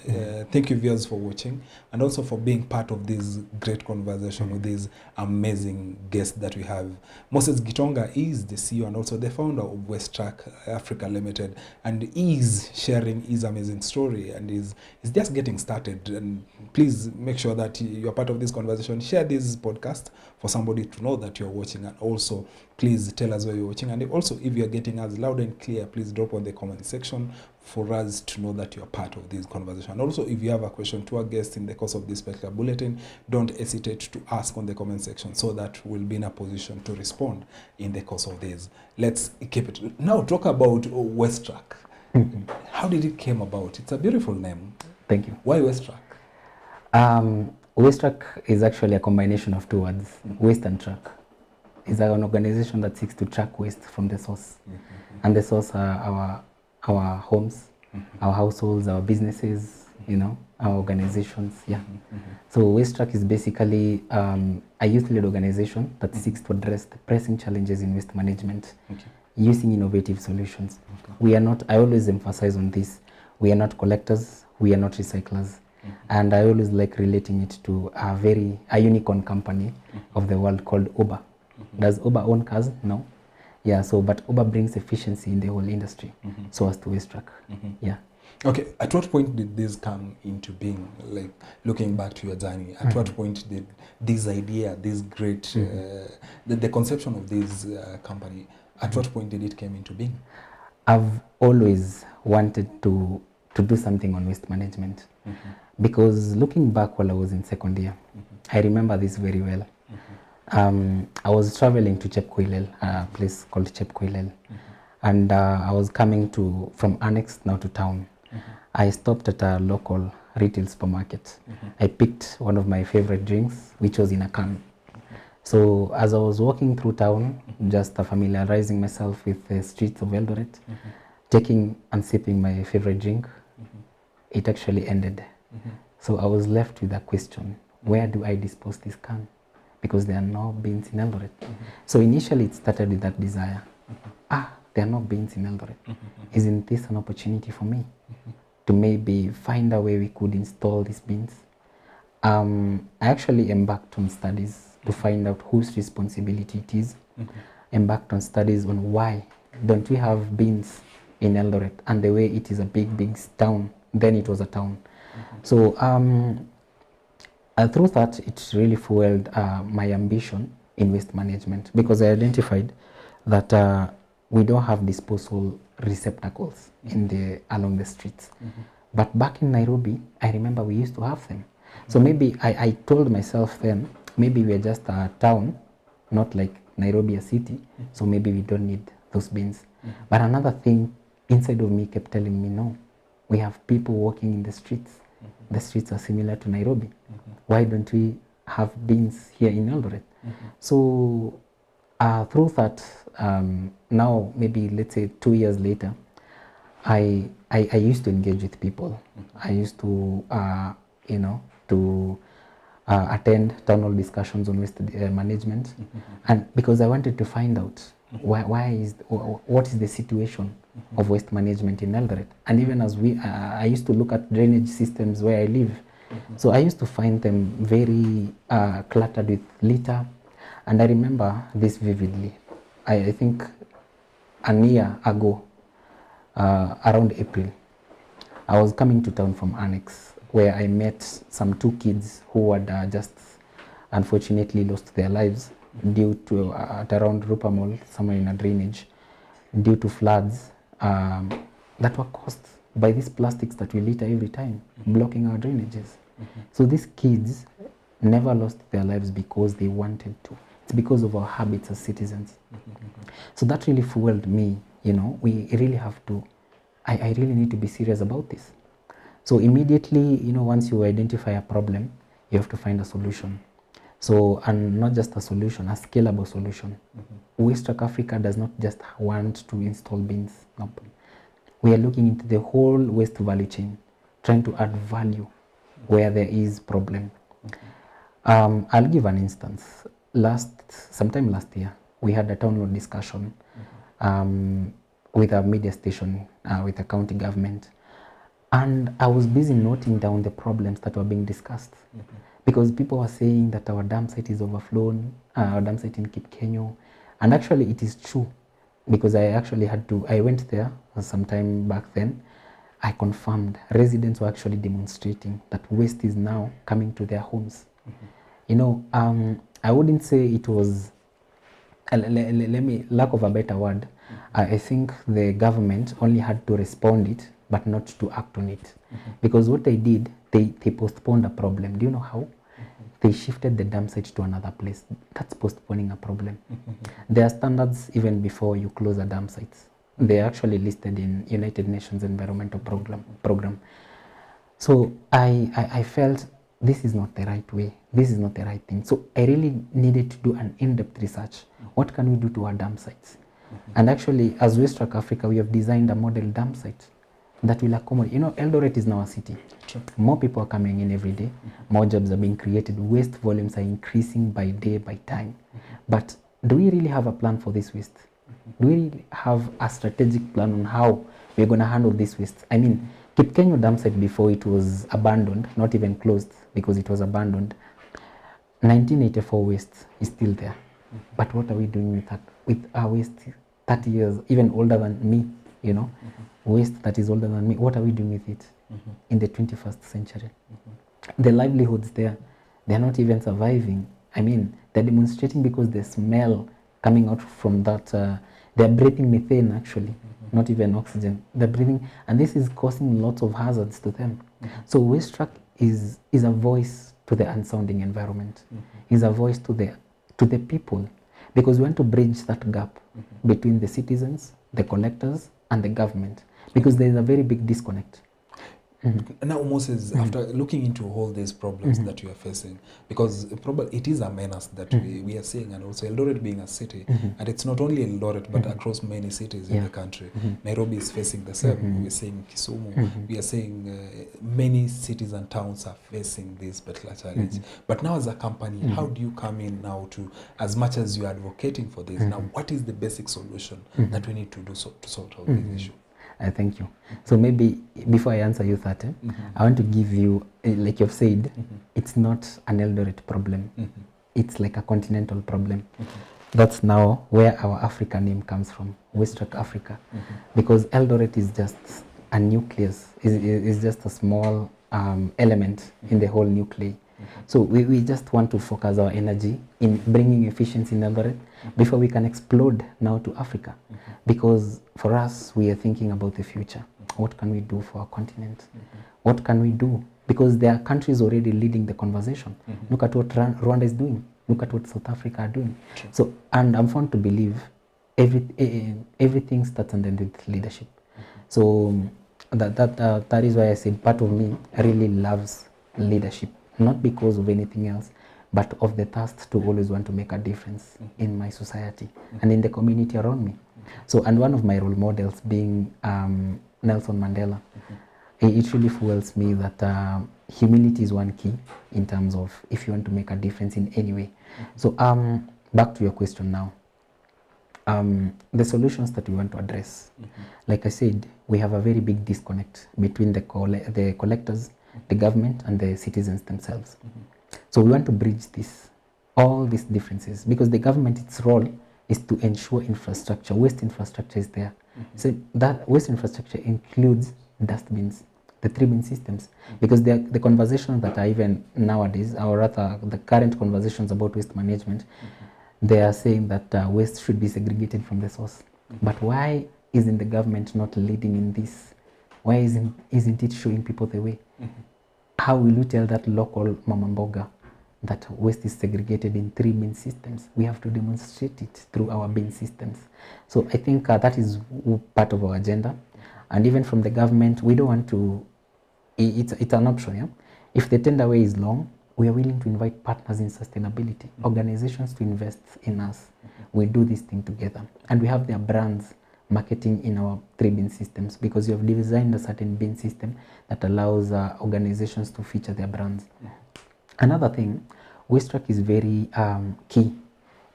Thank you, viewers, for watching and also for being part of this great conversation with these amazing guests that we have. Moses Gitonga is the CEO and also the founder of WASTRACK Africa Limited, and is sharing his amazing story and is just getting started. And please make sure that you're part of this conversation. Share this podcast for somebody to know that you're watching, and also please tell us where you're watching. And also, if you're getting us loud and clear, please drop on the comment section for us to know that you're part of this conversation. And also, if you have a question to our guest in the course of this particular bulletin, don't hesitate to ask on the comment section so that we'll be in a position to respond in the course of this. Let's keep it. Now, talk about WASTRACK. How did it came about? It's a beautiful name. Thank you. Why WASTRACK? WASTRACK is actually a combination of two words, waste and track. It's an organization that seeks to track waste from the source. And the source are our homes, our households, our businesses, our organizations. Yeah. So WASTRACK is basically a youth-led organization that seeks to address the pressing challenges in waste management using innovative solutions. We are not, I always emphasize on this, we are not collectors, we are not recyclers. And I always like relating it to a unicorn company of the world called Uber. Does Uber own cars? No. Yeah, so but Uber brings efficiency in the whole industry, so as to WASTRACK. Yeah. Okay, at what point did this come into being? Like, looking back to your journey, at what point did this idea, this great, the conception of this company, at what point did it came into being? I've always wanted to do something on waste management, because looking back while I was in second year, I remember this very well. I was traveling to Chepkoilel, a place called Chepkoilel, and I was coming from Annex now to town. I stopped at a local retail supermarket. I picked one of my favorite drinks, which was in a can. So as I was walking through town, just familiarizing myself with the streets of Eldoret, taking and sipping my favorite drink, it actually ended. So I was left with a question: where do I dispose this can? Because there are no bins in Eldoret. So initially it started with that desire. There are no bins in Eldoret. Isn't this an opportunity for me to maybe find a way we could install these bins? I actually embarked on studies to find out whose responsibility it is. Embarked on studies on why don't we have bins in Eldoret, and the way it is a big town, then it was a town. So through that, it really fueled my ambition in waste management, because I identified that we don't have disposal receptacles along the streets. But back in Nairobi, I remember we used to have them. So maybe I told myself then, maybe we're just a town, not like Nairobi a city, so maybe we don't need those bins. But another thing inside of me kept telling me, no, we have people walking in the streets. The streets are similar to Nairobi. Why don't we have bins here in Eldoret? So through that, now maybe let's say 2 years later, I used to engage with people. I used to attend town hall discussions on waste management, and because I wanted to find out What is the situation of waste management in Eldoret? And even as I used to look at drainage systems where I live. So I used to find them very cluttered with litter. And I remember this vividly. I think a year ago, around April, I was coming to town from Annex, where I met some 2 kids who had just unfortunately lost their lives due to at around Rupa Mall, somewhere in a drainage, due to floods that were caused by these plastics that we litter every time, blocking our drainages. So these kids never lost their lives because they wanted to. It's because of our habits as citizens. So that really fueled me, you know, we really have to, I really need to be serious about this. So immediately, you know, once you identify a problem, you have to find a solution. So, and not just a solution, a scalable solution. WASTRACK Africa does not just want to install bins. No. We are looking into the whole waste value chain, trying to add value where there is problem. I'll give an instance. Sometime last year, we had a town hall discussion with a media station, with the county government. And I was busy noting down the problems that were being discussed. Because people were saying that our dam site is overflown, our dam site in Gitonga. And actually it is true, because I went there sometime back then. I confirmed residents were actually demonstrating that waste is now coming to their homes. You know, I wouldn't say it was, lack of a better word, I think the government only had to respond it, but not to act on it. Because what they did, they postponed a problem. Do you know how? They shifted the dam site to another place. That's postponing a problem. There are standards even before you close a dam site. They're actually listed in United Nations Environmental Program. So I felt this is not the right way. This is not the right thing. So I really needed to do an in-depth research. What can we do to our dam sites? And actually, as WASTRACK Africa, we have designed a model dam site that will accommodate. You know, Eldoret is now a city. True. More people are coming in every day. More jobs are being created. Waste volumes are increasing by day, by time. But do we really have a plan for this waste? Do we really have a strategic plan on how we're going to handle this waste? I mean, Gitonga dam site, before it was abandoned, not even closed because it was abandoned, 1984 waste is still there. But what are we doing with that? With our waste 30 years, even older than me, you know, waste that is older than me, what are we doing with it in the 21st century? The livelihoods there, they're not even surviving. I mean, they're demonstrating because the smell coming out from that, they're breathing methane actually, not even oxygen. They're breathing, and this is causing lots of hazards to them. So WASTRACK is a voice to the unsounding environment, is a voice to the people, because we want to bridge that gap between the citizens, the collectors, and the government, because there is a very big disconnect. Now, Moses, after looking into all these problems that you are facing, because probably it is a menace that we are seeing, and also Eldoret being a city, and it's not only Eldoret, but across many cities in the country. Nairobi is facing the same. We're seeing Kisumu. We are seeing many cities and towns are facing this particular challenge. But now as a company, how do you come in now to, as much as you are advocating for this, now what is the basic solution that we need to do to sort out this issue? Thank you. So maybe before I answer you that, I want to give you, like you've said, it's not an Eldoret problem. It's like a continental problem. That's now where our Africa name comes from, WASTRACK Africa. Because Eldoret is just a nucleus, is just a small element in the whole nuclei. So we just want to focus our energy in bringing efficiency in Eldoret before we can explode now to Africa. Because for us, we are thinking about the future. What can we do for our continent? What can we do? Because there are countries already leading the conversation. Look at what Rwanda is doing. Look at what South Africa are doing. So, and I'm fond to believe everything starts and ends with leadership. So that is why I said part of me really loves leadership. Not because of anything else, but of the thirst to always want to make a difference in my society and in the community around me. So, and one of my role models being Nelson Mandela, it really fuels me that humility is one key in terms of if you want to make a difference in any way. So, back to your question now. the solutions that we want to address. Like I said, we have a very big disconnect between the collectors, the government, and the citizens themselves. So we want to bridge all these differences, because the government, its role is to ensure infrastructure, waste infrastructure is there. So that waste infrastructure includes dustbins, the 3-bin systems, because the conversations that are even nowadays, or rather the current conversations about waste management, they are saying that waste should be segregated from the source. But why isn't the government not leading in this? Why isn't it showing people the way? How will you tell that local mama mboga that waste is segregated in 3-bin systems? We have to demonstrate it through our bin systems. So I think that is part of our agenda. And even from the government, we don't want to, it's an option. Yeah? If the tender way is long, we are willing to invite partners in sustainability, organizations to invest in us. We do this thing together. And we have their brands marketing in our 3-bin systems, because you have designed a certain bin system that allows organizations to feature their brands. Another thing, WASTRACK is very key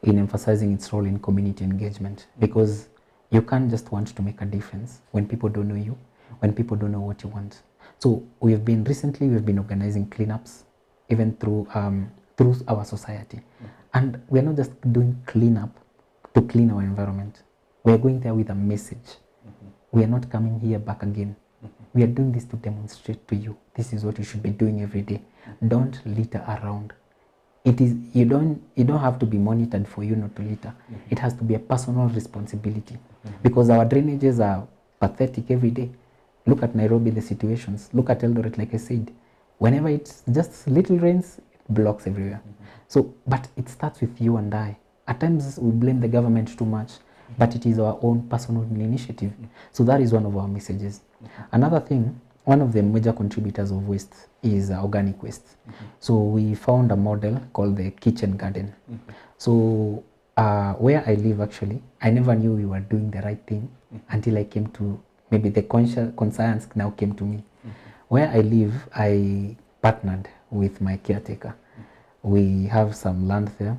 in emphasizing its role in community engagement, because you can't just want to make a difference when people don't know you, when people don't know what you want. So recently we've been organizing cleanups, even through our society. And we're not just doing cleanup to clean our environment. We are going there with a message. We are not coming here back again. We are doing this to demonstrate to you, this is what you should be doing every day. Don't litter around. You don't have to be monitored for you not to litter. It has to be a personal responsibility, because our drainages are pathetic every day. Look at Nairobi, the situations. Look at Eldoret, like I said. Whenever it's just little rains, it blocks everywhere. So, but it starts with you and I. At times we blame the government too much, but it is our own personal initiative. So that is one of our messages. Another thing, one of the major contributors of waste is organic waste. So we found a model called the kitchen garden. So where I live, actually, I never knew we were doing the right thing until I came to, maybe the conscience now came to me. Where I live, I partnered with my caretaker. We have some land there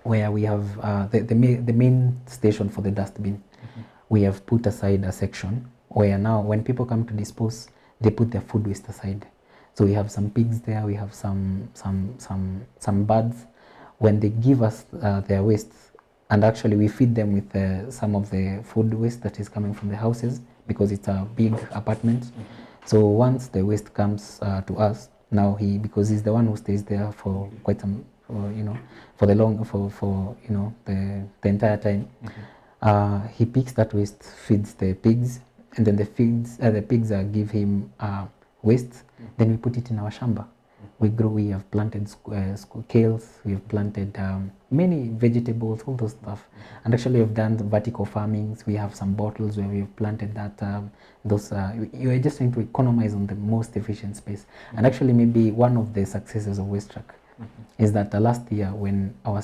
where we have the main station for the dustbin. We have put aside a section where now when people come to dispose, they put their food waste aside. So we have some pigs there, we have some birds. When they give us their waste, and actually we feed them with some of the food waste that is coming from the houses, because it's a big apartment. So once the waste comes to us, now because he's the one who stays there for quite some, for the entire time, he picks that waste, feeds the pigs, and then the pigs give him waste. Then we put it in our shamba. We have planted kales, we have planted many vegetables, all those stuff. And actually we've done vertical farmings. We have some bottles where we've planted that. You are just trying to economize on the most efficient space. And actually maybe one of the successes of WASTRACK is that last year when our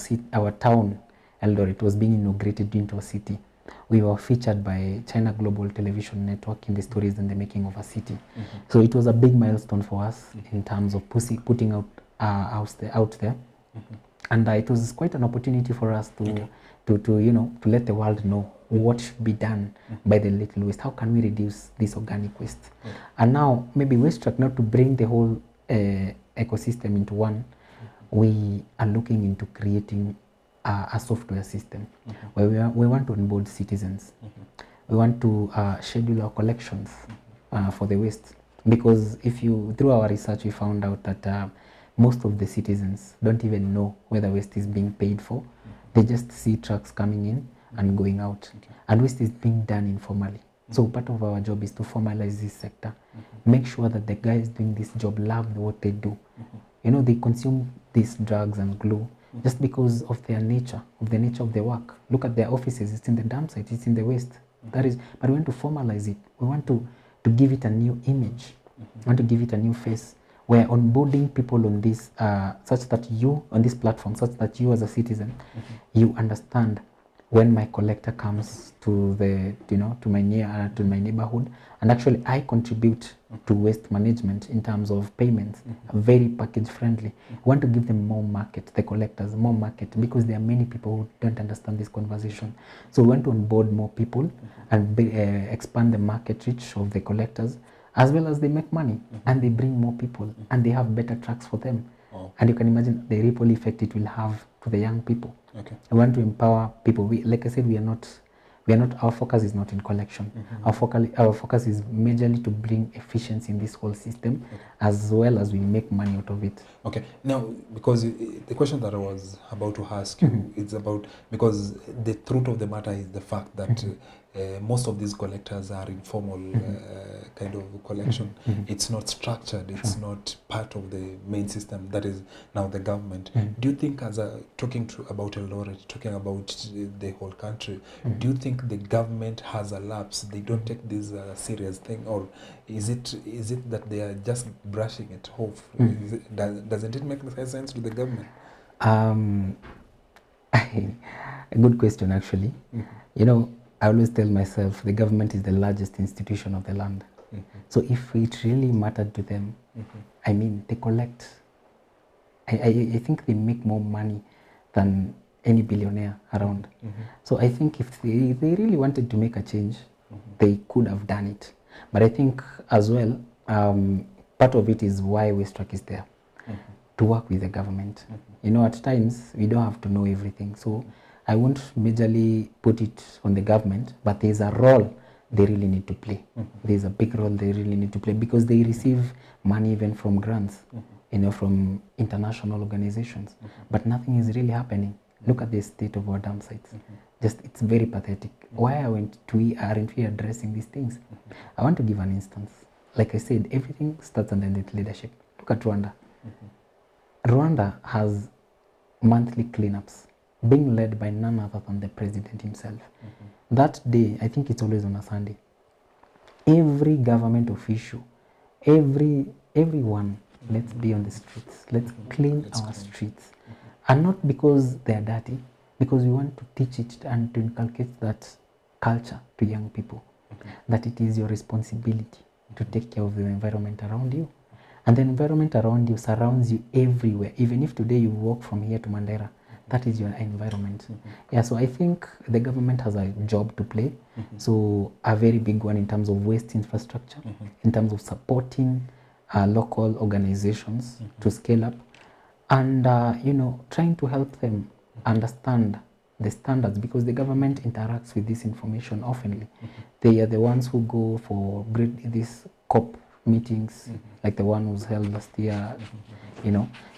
town, Eldoret, was being inaugurated into a city, we were featured by China Global Television Network in the stories and the making of a city. So it was a big milestone for us in terms of putting out there. And it was quite an opportunity for us to let the world know what should be done by the little waste. How can we reduce this organic waste? And now maybe WASTRACK, not to bring the whole ecosystem into one, we are looking into creating a software system where we want to onboard citizens. We want to schedule our collections for the waste, because through our research we found out that most of the citizens don't even know where the waste is being paid for. They just see trucks coming in and going out, and waste is being done informally. So part of our job is to formalize this sector, make sure that the guys doing this job love what they do. They consume these drugs and glue just because of the nature of the work. Look at their offices, it's in the dump site, it's in the waste. But we want to formalize it. We want to give it a new image. We want to give it a new face. We're onboarding people on this, such that you, on this platform, such that you as a citizen, you understand when my collector comes to the, to my neighborhood, and actually I contribute to waste management in terms of payments, very package friendly. I want to give them more market, the collectors more market, because there are many people who don't understand this conversation. So we want to onboard more people and expand the market reach of the collectors, as well as they make money and they bring more people and they have better tracks for them. And you can imagine the ripple effect it will have to the young people. Okay. I want to empower people. Like I said, we are not. Our focus is not in collection. Our focus is majorly to bring efficiency in this whole system, as well as we make money out of it. Okay. Now, because the question that I was about to ask you, it's about, because the truth of the matter is the fact that most of these collectors are informal kind of collection. It's not structured. It's not part of the main system that is now the government. Do you think, as talking about Eldoret, talking about the whole country, do you think the government has a lapse? They don't take this serious thing, or is it that they are just brushing it off? Doesn't it make sense to the government? A good question, actually. I always tell myself the government is the largest institution of the land. So if it really mattered to them, I mean, they collect. I think they make more money than any billionaire around. So I think if they really wanted to make a change, they could have done it. But I think as well, part of it is why WASTRACK is there, to work with the government. At times, we don't have to know everything. So I won't majorly put it on the government, but there's a role they really need to play. There's a big role they really need to play, because they receive money even from grants, from international organizations. But nothing is really happening. Look at the state of our dam sites. It's very pathetic. Why aren't we addressing these things? I want to give an instance. Like I said, everything starts under the leadership. Look at Rwanda. Rwanda has monthly cleanups being led by none other than the president himself. That day, I think it's always on a Sunday, every government official, everyone, let's be on the streets. Let's clean our streets. And not because they're dirty, because we want to teach it and to inculcate that culture to young people, that it is your responsibility to take care of the environment around you. And the environment around you surrounds you everywhere. Even if today you walk from here to Mandera, that is your environment. Yeah, so I think the government has a job to play. So a very big one in terms of waste infrastructure, in terms of supporting local organizations to scale up, and trying to help them understand the standards, because the government interacts with this information oftenly. They are the ones who go for these COP meetings, like the one was held last year,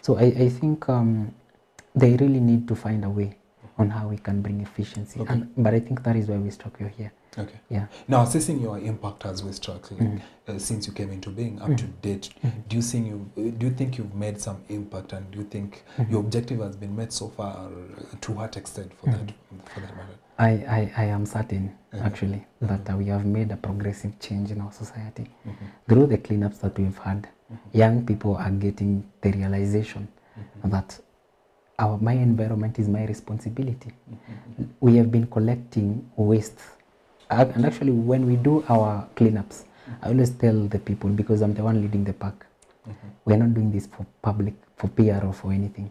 So I think they really need to find a way on how we can bring efficiency. But I think that is why WASTRACK you're here. Okay. Yeah. Now, assessing your impact as WASTRACK, since you came into being up to date, do you think you've made some impact, and do you think your objective has been met so far? Or to what extent, for that matter? I am certain, actually, that we have made a progressive change in our society. Through the cleanups that we've had, young people are getting the realization that my environment is my responsibility. We have been collecting waste. And actually, when we do our cleanups, I always tell the people, because I'm the one leading the pack, we're not doing this for public, for PR or for anything.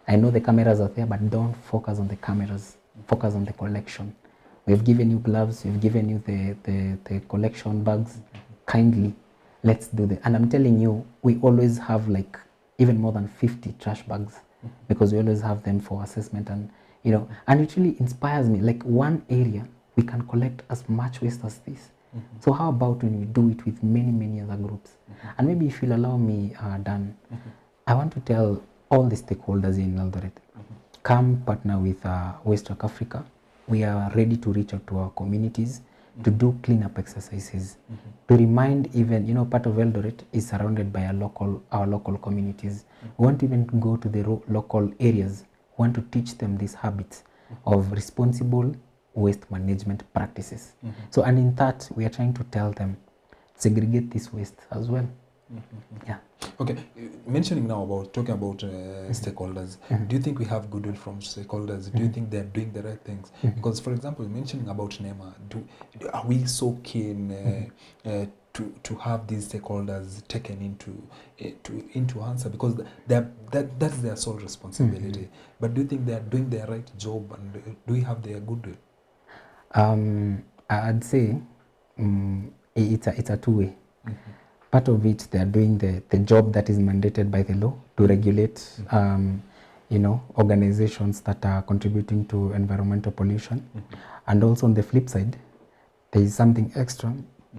I know the cameras are there, but don't focus on the cameras. Focus on the collection. We've given you gloves, we've given you the collection bags. Kindly, let's do that. And I'm telling you, we always have like even more than 50 trash bags, because we always have them for assessment. And and it really inspires me. Like one area, we can collect as much waste as this. So how about when we do it with many other groups? And maybe if you'll allow me, Dan, I want to tell all the stakeholders in Eldoret, come partner with WASTRACK Africa. We are ready to reach out to our communities to do cleanup exercises, to remind even, part of Eldoret is surrounded by our local communities. We want to even go to the local areas. We want to teach them these habits of responsible waste management practices. So, and in that, we are trying to tell them, segregate this waste as well. Yeah. Okay, mentioning now about talking about stakeholders, do you think we have goodwill from stakeholders? Do you think they're doing the right things? Because, for example, mentioning about NEMA, are we so keen to have these stakeholders taken into answer, because that's their sole responsibility? But do you think they are doing their right job, and do we have their goodwill? I'd say it's a two-way. Part of it, they are doing the job that is mandated by the law to regulate, organizations that are contributing to environmental pollution. And also on the flip side, there is something extra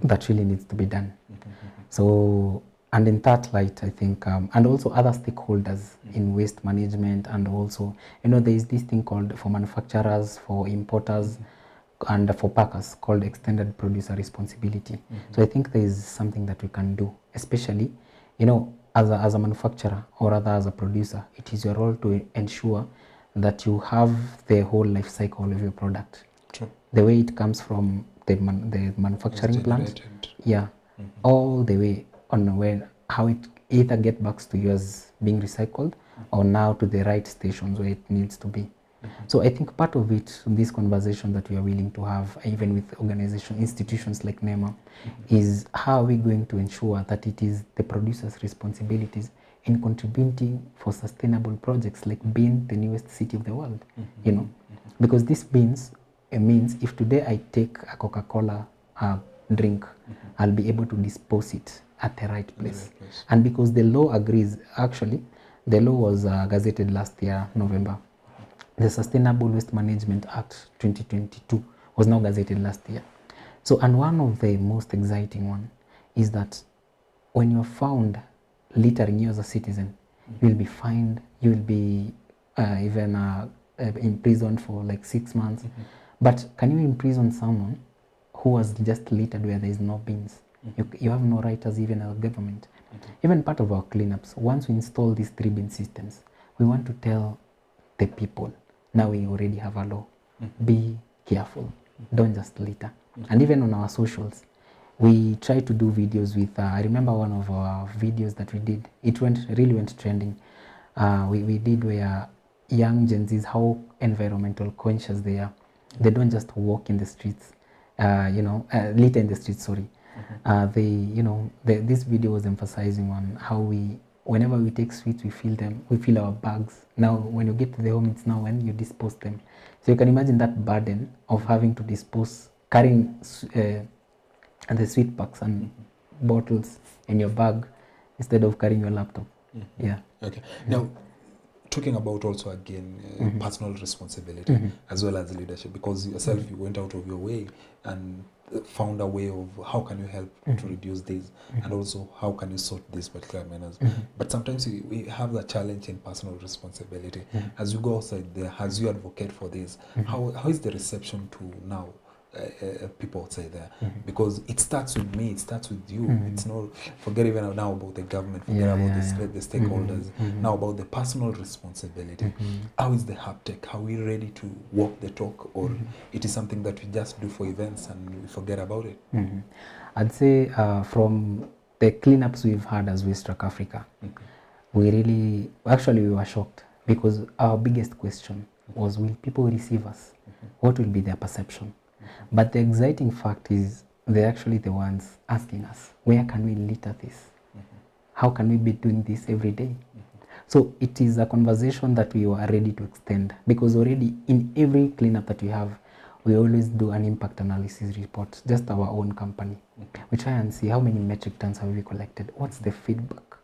that really needs to be done. So, and in that light, I think, and also other stakeholders in waste management, and also, there is this thing called, for manufacturers, for importers, and for packers, called extended producer responsibility. So I think there is something that we can do, especially, as a manufacturer, or rather as a producer. It is your role to ensure that you have the whole life cycle of your product. True. The way it comes from the manufacturing plant, all the way on how it either get back to you as being recycled, or now to the right stations where it needs to be. So I think part of it, this conversation that we are willing to have, even with institutions like NEMA, is how are we going to ensure that it is the producer's responsibilities in contributing for sustainable projects, like being the newest city of the world, because this means if today I take a Coca-Cola drink, I'll be able to dispose it at the right place. And because the law agrees, actually, the law was gazetted last year, November. The Sustainable Waste Management Act 2022 was now gazetted last year. So, and one of the most exciting one is that when you're found littering, you as a citizen, you'll be fined, you'll be even imprisoned for like 6 months. But can you imprison someone who has just littered where there is no bins? You have no right as even a government. Even part of our cleanups, once we install these 3-bin systems, we want to tell the people, now we already have a law. Be careful. Don't just litter. And even on our socials, we try to do videos with, I remember one of our videos that we did, it really went trending. We did where young Gen Zs, how environmental conscious they are. They don't just walk in the streets, litter in the streets, sorry. This video was emphasizing on how whenever we take sweets, we fill our bags. Now, when you get to the home, it's now when you dispose them. So you can imagine that burden of having to carrying the sweet packs and bottles in your bag instead of carrying your laptop. Okay. Now, talking about also again personal responsibility as well as leadership, because yourself you went out of your way and found a way of how can you help to reduce this, and also how can you sort these particular manners. But sometimes we have the challenge in personal responsibility. As you go outside there, as you advocate for this, how is the reception to now people outside there? Because it starts with me, it starts with you. It's not, forget even now about the government, forget about the stakeholders, now about the personal responsibility. How is the haptic? Are we ready to walk the talk, or it is something that we just do for events and we forget about it? I'd say from the cleanups we've had as WASTRACK Africa, we were shocked, because our biggest question was, will people receive us? What will be their perception? But the exciting fact is they're actually the ones asking us, where can we litter this? How can we be doing this every day? So it is a conversation that we are ready to extend, because already in every cleanup that we have, we always do an impact analysis report, just our own company. We try and see how many metric tons have we collected, what's the feedback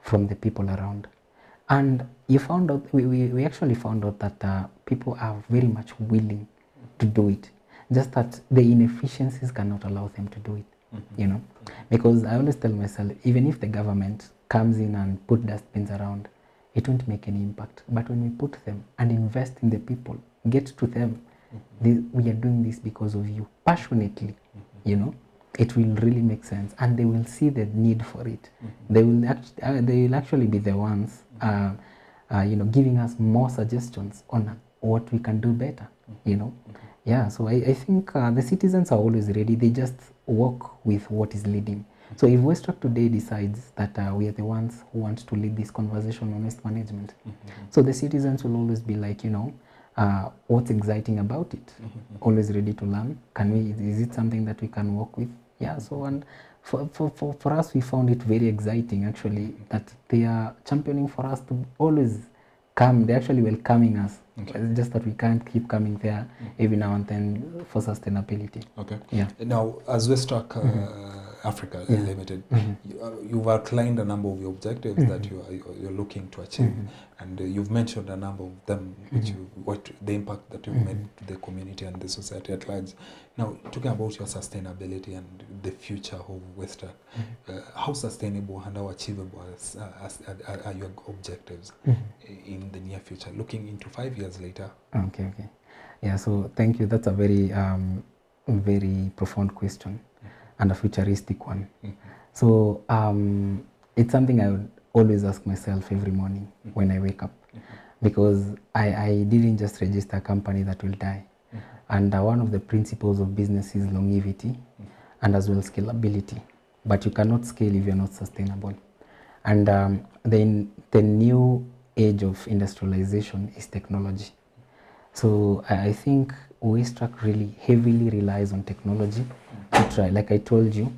from the people around. And you found out, we actually found out that people are very much willing to do it. Just that the inefficiencies cannot allow them to do it, Because I always tell myself, even if the government comes in and put dustbins around, it won't make any impact. But when we put them and invest in the people, get to them, we are doing this because of you, passionately, it will really make sense, and they will see the need for it. They will actually be the ones, giving us more suggestions on what we can do better, Yeah, so I think the citizens are always ready. They just work with what is leading. So if WASTRACK today decides that we are the ones who want to lead this conversation on waste management, so the citizens will always be like, what's exciting about it? Always ready to learn. Is it something that we can work with? Yeah, so and for us, we found it very exciting actually that they are championing for us to always come. They're actually welcoming us. Okay. It's just that we can't keep coming there every now and then for sustainability. Okay. Yeah. Now, as WASTRACK Africa Limited, you've outlined a number of your objectives that you're looking to achieve, and you've mentioned a number of them, which what the impact that you've made to the community and the society at large. Now, talking about your sustainability and the future of WASTRACK, how sustainable and how achievable are your objectives in the near future, looking into 5 years later? Okay. Yeah, so thank you. That's a very very profound question and a futuristic one. So it's something I would always ask myself every morning when I wake up, because I didn't just register a company that will die. And one of the principles of business is longevity and as well scalability. But you cannot scale if you're not sustainable. And the new age of industrialization is technology. So I think WASTRACK really heavily relies on technology to try. Like I told you,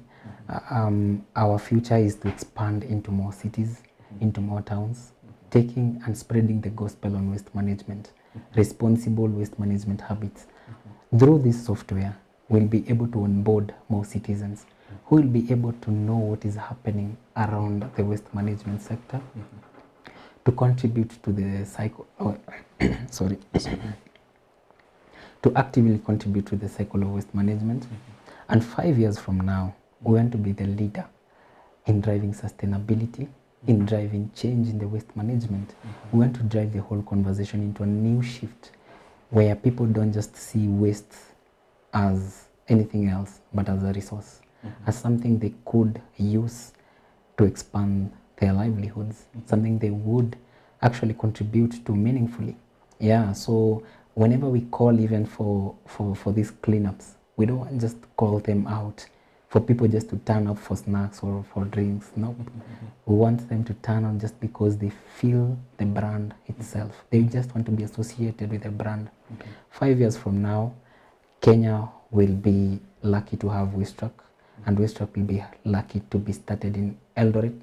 our future is to expand into more cities, into more towns, taking and spreading the gospel on waste management, responsible waste management habits. Through this software, we'll be able to onboard more citizens who will be able to know what is happening around the waste management sector, to contribute to the cycle, to actively contribute to the cycle of waste management. And 5 years from now, we want to be the leader in driving sustainability, in driving change in the waste management. We want to drive the whole conversation into a new shift where people don't just see waste as anything else, but as a resource, as something they could use to expand their livelihoods, something they would actually contribute to meaningfully. Yeah, so whenever we call even for these cleanups, we don't just call them out for people just to turn up for snacks or for drinks. No, we want them to turn on just because they feel the brand itself. They just want to be associated with the brand. 5 years from now, Kenya will be lucky to have WASTRACK, and WASTRACK will be lucky to be started in Eldoret,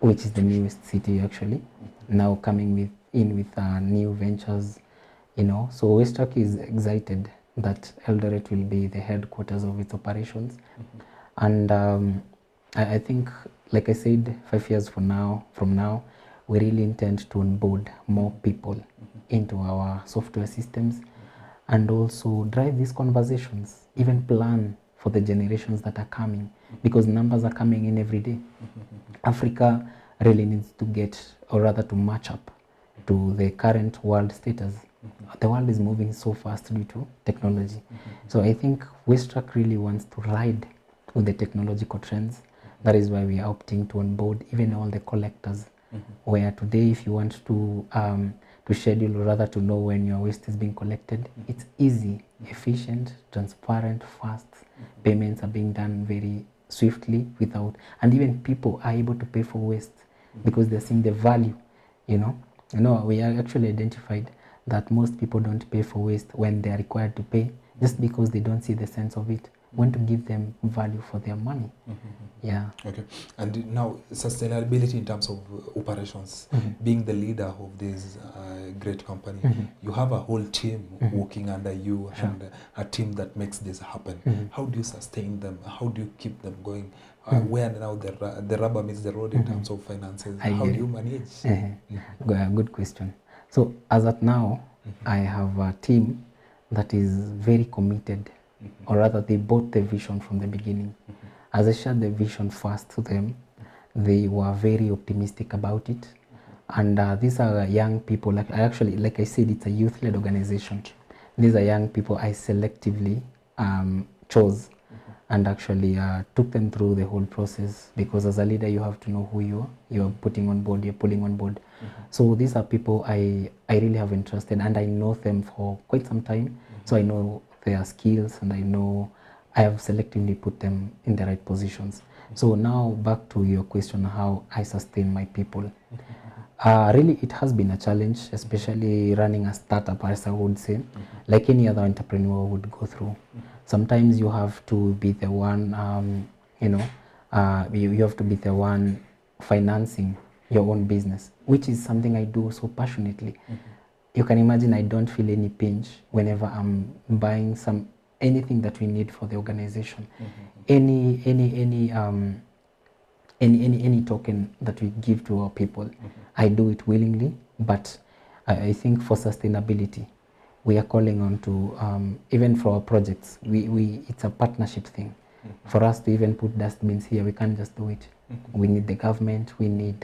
which is the newest city actually, now coming with new ventures, So WASTRACK is excited that Eldoret will be the headquarters of its operations. And I think, like I said, 5 years from now, we really intend to onboard more people into our software systems and also drive these conversations, even plan for the generations that are coming, because numbers are coming in every day. Africa really needs to get, or rather to match up to the current world status. The world is moving so fast due to technology. So I think WASTRACK really wants to ride with the technological trends. That is why we are opting to onboard even all the collectors, where today if you want to schedule, or rather to know when your waste is being collected, it's easy, efficient, transparent, fast. Payments are being done very swiftly and even people are able to pay for waste because they're seeing the value, we are actually identified that most people don't pay for waste when they are required to pay, just because they don't see the sense of it. We want to give them value for their money. Yeah. Okay. And now, sustainability in terms of operations, being the leader of this great company, you have a whole team working under you, and a team that makes this happen. How do you sustain them? How do you keep them going? Where now the rubber meets the road in terms of finances? How do you manage? Good question. So as at now, I have a team that is very committed, or rather they bought the vision from the beginning. As I shared the vision first to them, they were very optimistic about it. And these are young people, like I said, it's a youth-led organization. These are young people I selectively chose and actually took them through the whole process, because as a leader you have to know who you're putting on board, you're pulling on board. So these are people I really have entrusted, and I know them for quite some time. So I know their skills, and I have selectively put them in the right positions. So now back to your question, how I sustain my people. Really, it has been a challenge, especially running a startup, as I would say, like any other entrepreneur would go through. Sometimes you have to be the one, you have to be the one financing your own business, which is something I do so passionately. You can imagine I don't feel any pinch whenever I'm buying anything that we need for the organization. Any token that we give to our people, I do it willingly. But I think for sustainability, we are calling on to even for our projects, it's a partnership thing. For us to even put dustbins here, we can't just do it. We need the government, we need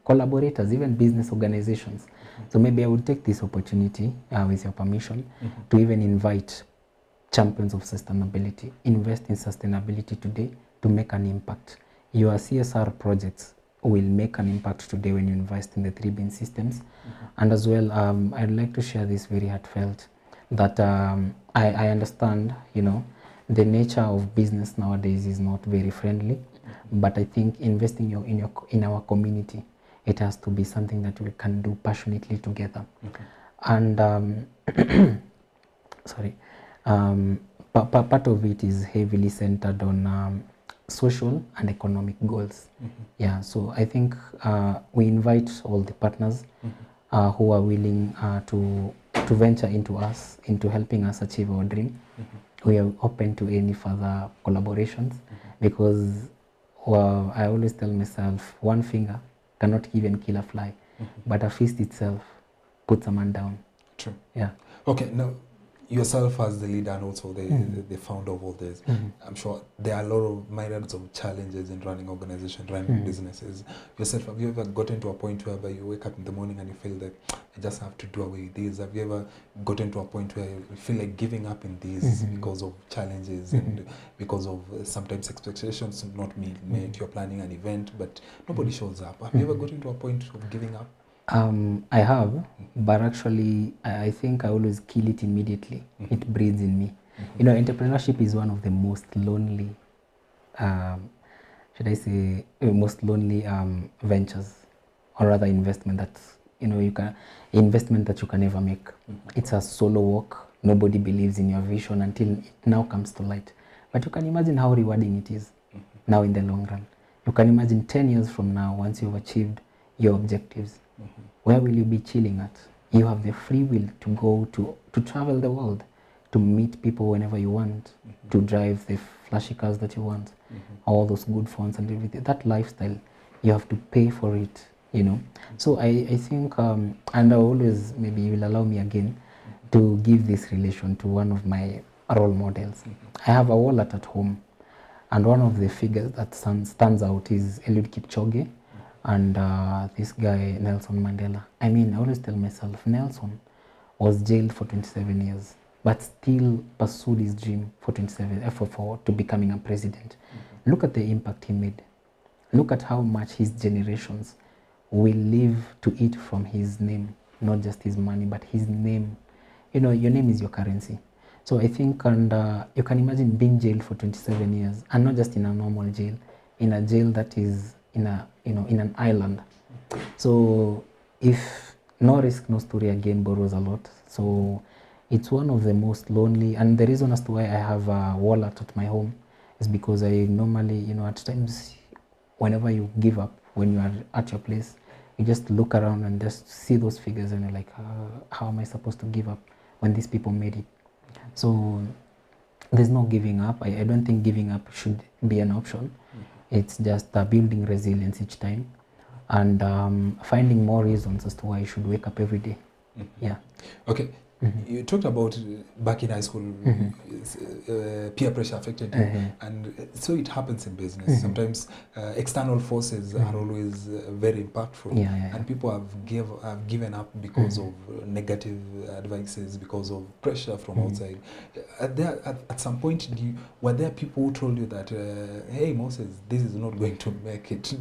collaborators, even business organizations. So maybe I would take this opportunity, with your permission, to even invite champions of sustainability, invest in sustainability today to make an impact. Your CSR projects will make an impact today when you invest in the 3-bin systems. And as well, I'd like to share this very heartfelt, that I understand, the nature of business nowadays is not very friendly, but I think investing in our community, it has to be something that we can do passionately together. And sorry, part of it is heavily centered on social and economic goals. Yeah, so I think we invite all the partners who are willing to venture into us, into helping us achieve our dream. We are open to any further collaborations, because I always tell myself, one finger cannot even kill a fly, but a fist itself puts a man down. True. Yeah. Okay, now yourself as the leader and also the founder of all this, I'm sure there are a lot of myriads of challenges in running organizations, running businesses. Yourself, have you ever gotten to a point where you wake up in the morning and you feel that I just have to do away with this? Have you ever gotten to a point where you feel like giving up in this because of challenges and because of sometimes expectations not met? You're planning an event, but nobody shows up. Have you ever gotten to a point of giving up? I have, but actually, I think I always kill it immediately. It breeds in me. Entrepreneurship is one of the most lonely, most lonely ventures, or rather investment investment that you can ever make. It's a solo walk. Nobody believes in your vision until it now comes to light. But you can imagine how rewarding it is now in the long run. You can imagine 10 years from now, once you've achieved your objectives, where will you be chilling at? You have the free will to go to travel the world, to meet people whenever you want, to drive the flashy cars that you want, all those good phones and everything. That lifestyle, you have to pay for it, So I think, and I always, maybe you will allow me again, to give this relation to one of my role models. I have a wallet at home, and one of the figures that stands out is Eliud Kipchoge, and this guy Nelson Mandela. I always tell myself, Nelson was jailed for 27 years, but still pursued his dream for 27 to becoming a president. Look at the impact he made. Look at how much his generations will live to eat from his name, not just his money, but his name. Your name is your currency. So I think, and you can imagine being jailed for 27 years, and not just in a normal jail, in a jail that is in an island. So if no risk, no story again borrows a lot. So it's one of the most lonely, and the reason as to why I have a wallet at my home is because I normally, at times, whenever you give up, when you are at your place, you just look around and just see those figures and you're like, how am I supposed to give up when these people made it? So there's no giving up. I don't think giving up should be an option. It's just building resilience each time, and finding more reasons as to why you should wake up every day. Yeah. Okay. You talked about back in high school, peer pressure affected you, and so it happens in business. Sometimes external forces are always very impactful, and people have given up because of negative advices, because of pressure from outside. At some point, were there people who told you that, hey Moses, this is not going to make it?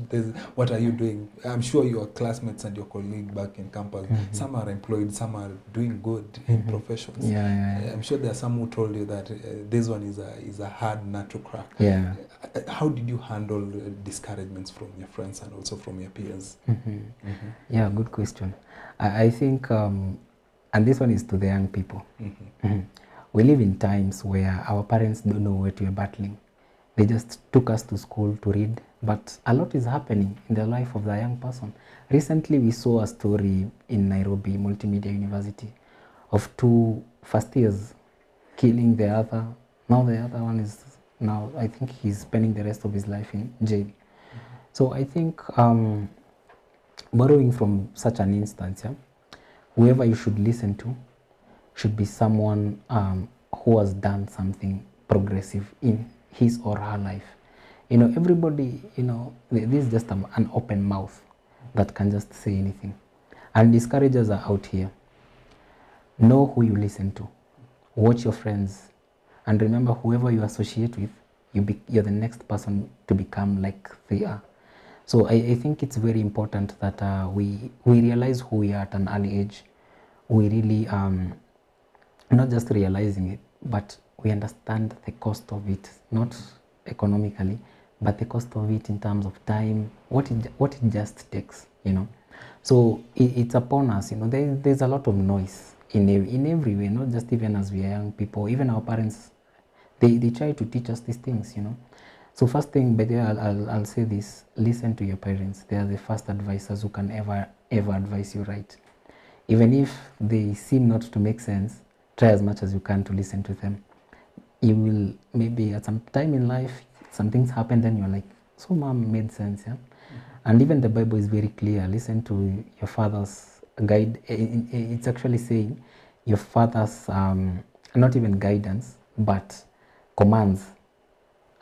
What are you doing? I'm sure your classmates and your colleagues back in campus, some are employed, some are doing good. professions. I'm sure there are some who told you that this one is a hard nut to crack. How did you handle discouragements from your friends and also from your peers? Yeah, good question. I think, and this one is to the young people. We live in times where our parents don't know what we're battling. They just took us to school to read, but a lot is happening in the life of the young person. Recently, we saw a story in Nairobi Multimedia University of 2 first years killing the other. Now the other one is I think he's spending the rest of his life in jail. So I think borrowing from such an instance, whoever you should listen to should be someone who has done something progressive in his or her life. Everybody, this is just an open mouth that can just say anything. And discouragers are out here. Know who you listen to. Watch your friends. And remember, whoever you associate with, you're the next person to become like they are. So I think it's very important that we realize who we are at an early age. We really, not just realizing it, but we understand the cost of it, not economically, but the cost of it in terms of time, what it just takes, So it's upon us, there's a lot of noise in every way, not just even as we are young people, even our parents, they try to teach us these things, So first thing, by the way, I'll say this, listen to your parents. They are the first advisors who can ever advise you right. Even if they seem not to make sense, try as much as you can to listen to them. You will maybe at some time in life, some things happen, then you're like, so mom made sense, And even the Bible is very clear. Listen to your father's guide. It's actually saying your father's, not even guidance, but commands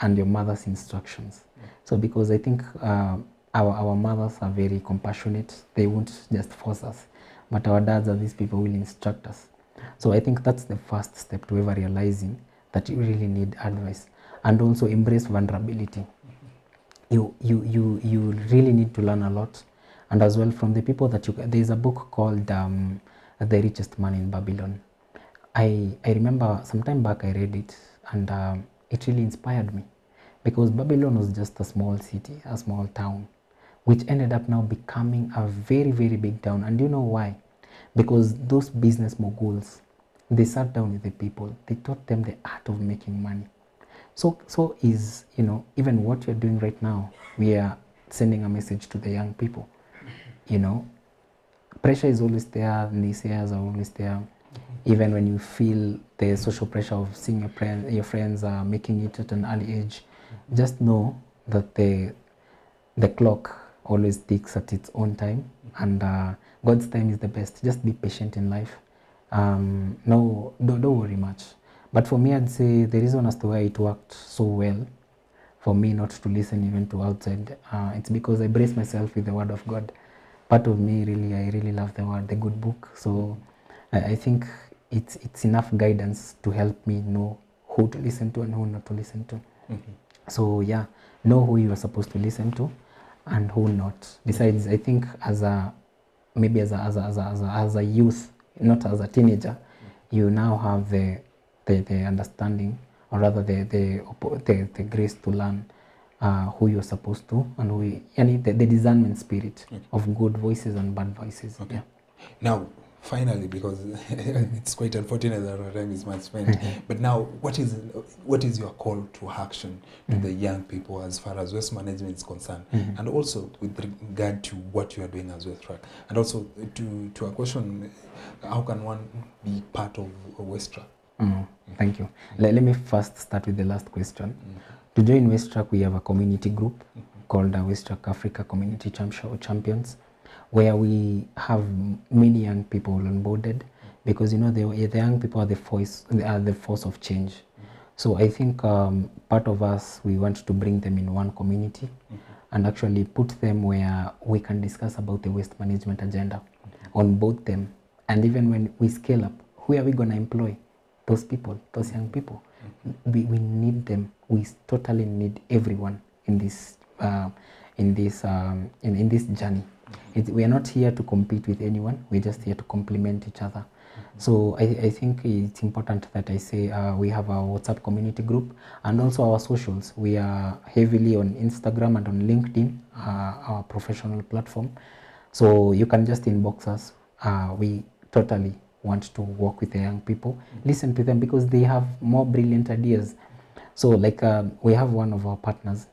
and your mother's instructions. So because I think our mothers are very compassionate, they won't just force us. But our dads are these people who will instruct us. So I think that's the first step to ever realizing that you really need advice. And also embrace vulnerability. You really need to learn a lot. And as well from the people that there's a book called The Richest Man in Babylon. I remember some time back I read it, and it really inspired me. Because Babylon was just a small city, a small town, which ended up now becoming a very, very big town. And you know why? Because those business moguls, they sat down with the people, they taught them the art of making money. So is, even what you're doing right now, we are sending a message to the young people. Pressure is always there, naysayers are always there. Even when you feel the social pressure of seeing your friends are making it at an early age, just know that the clock always ticks at its own time, and God's time is the best. Just be patient in life. No, don't worry much. But for me, I'd say the reason as to why it worked so well for me not to listen even to outside, it's because I brace myself with the Word of God. Part of me, I really love the Word, the good book. So I think it's enough guidance to help me know who to listen to and who not to listen to. So yeah, know who you are supposed to listen to and who not. Besides, I think as a youth, not as a teenager, you now have the understanding, or rather the grace to learn who you're supposed to, and the discernment spirit of good voices and bad voices. Okay. Now, finally, because it's quite unfortunate that our time is much spent, but now, what is your call to action to the young people as far as waste management is concerned, and also with regard to what you are doing as WASTRACK, and also to a question, how can one be part of WASTRACK? Thank you. Let me first start with the last question. To join WASTRACK, we have a community group called WASTRACK Africa Community Champions, where we have many young people onboarded, because the young people are the force of change. So I think part of us, we want to bring them in one community and actually put them where we can discuss about the waste management agenda, onboard them, and even when we scale up, who are we going to employ? Those people, those young people. We need them. We totally need everyone in this journey. We are not here to compete with anyone. We're just here to complement each other. So I think it's important that I say we have our WhatsApp community group and also our socials. We are heavily on Instagram and on LinkedIn, our professional platform. So you can just inbox us. We totally want to work with the young people, listen to them because they have more brilliant ideas. So like we have one of our partners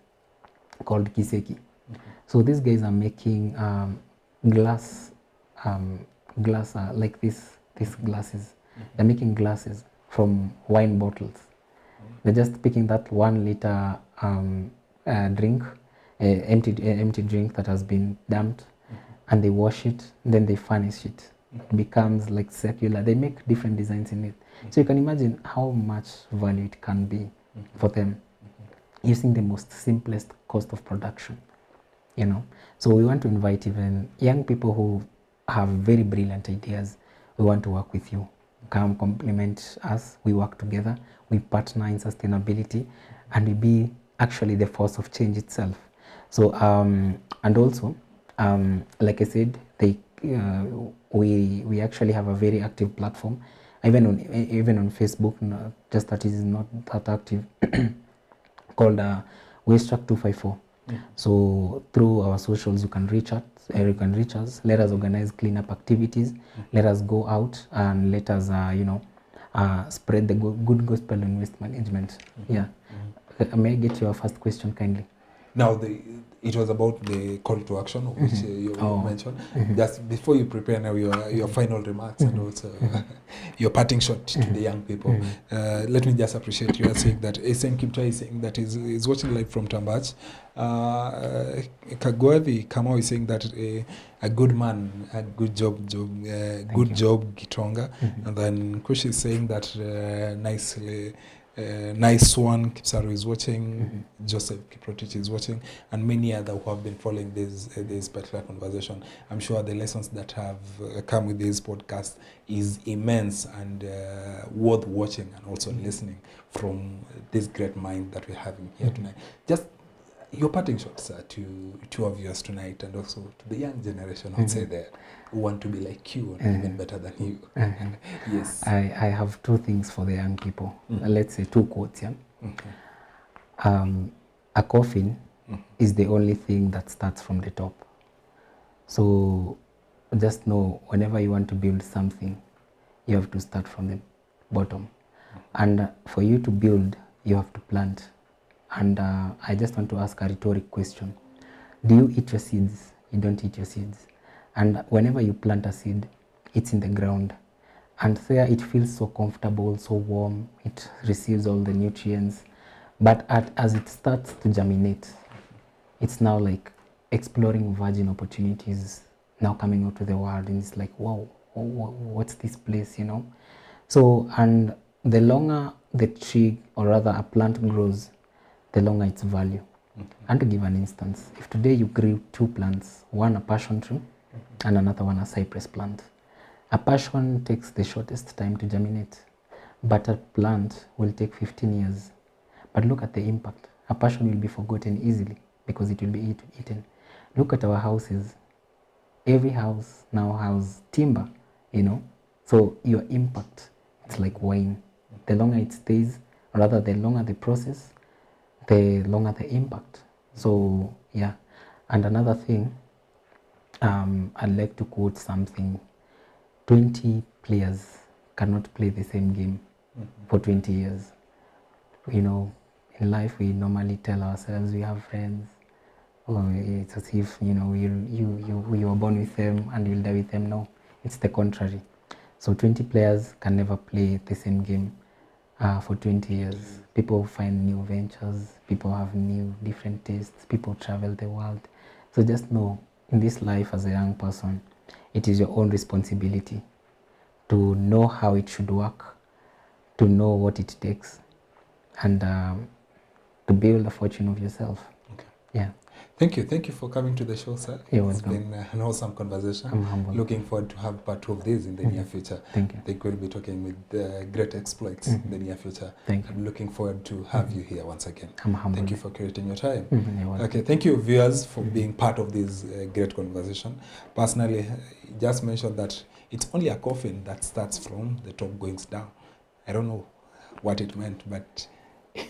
called Kiseki. So these guys are making glass like these glasses. They're making glasses from wine bottles. They're just picking that 1 liter drink, empty drink that has been dumped, and they wash it, then they furnish it. It becomes like circular. They make different designs in it. So you can imagine how much value it can be for them using the most simplest cost of production, you know. So we want to invite even young people who have very brilliant ideas. We want to work with you. Come complement us. We work together. We partner in sustainability, and we be actually the force of change itself. So and also like I said, we actually have a very active platform, even on Facebook. Just that it is not that active. Called WASTRACK 254. So through our socials, you can reach us. Let us organize cleanup activities. Let us go out and let us, spread the good gospel in waste management. Yeah. May I get your first question kindly? Now, it was about the call to action, which you mentioned. Just before you prepare now your final remarks and also your parting shot to the young people, let me just appreciate you saying that Asen Kipchai is saying that is watching live from Tambach. Kagwathi Kamau is saying that a good man, a good job, good job, Gitonga. And then Kush is saying that nicely. Nice one, Kipsaru is watching, Joseph Kiprotich is watching, and many other who have been following this particular conversation. I'm sure the lessons that have come with this podcast is immense and worth watching and also listening from this great mind that we're having here tonight. Just your parting shots to two of yours tonight, and also to the young generation, I'd say there, who want to be like you and even better than you. Yes. I have two things for the young people. Let's say two quotes. Yeah. A coffin is the only thing that starts from the top. So just know, whenever you want to build something, you have to start from the bottom. And for you to build, you have to plant. And I just want to ask a rhetoric question. Do you eat your seeds? You don't eat your seeds. And whenever you plant a seed, it's in the ground. And there it feels so comfortable, so warm. It receives all the nutrients. But as it starts to germinate, it's now like exploring virgin opportunities, now coming out to the world. And it's like, wow, what's this place, you know? So, and the longer the tree, or rather a plant grows, the longer its value. And to give an instance, if today you grew two plants, one a passion tree and another one a cypress plant, a passion takes the shortest time to germinate, but a plant will take 15 years. But look at the impact. A passion will be forgotten easily because it will be eaten. Look at our houses. Every house now has timber, you know. So your impact, it's like wine. The longer it stays, or rather the longer the process, the longer the impact. So yeah. And another thing, I'd like to quote something. 20 players cannot play the same game for 20 years. You know, in life we normally tell ourselves we have friends, or it's as if, you know, you were born with them and you'll die with them. No, it's the contrary. So 20 players can never play the same game for 20 years. People find new ventures, people have new different tastes, people travel the world. So just know, in this life as a young person, it is your own responsibility to know how it should work, to know what it takes, and to build a fortune of yourself. Okay. Yeah. Thank you for coming to the show, sir. You're It's welcome. been an awesome conversation. I'm humbled. Looking forward to have part 2 of this in the near future. Thank you. I think we'll be talking with great exploits in the near future. Thank you. I'm looking forward to have you here once again. I'm humbled. Thank you for creating your time. You're welcome. Okay, thank you, viewers, for being part of this great conversation. Personally, just mentioned that It's only a coffin that starts from the top going down. I don't know what it meant, but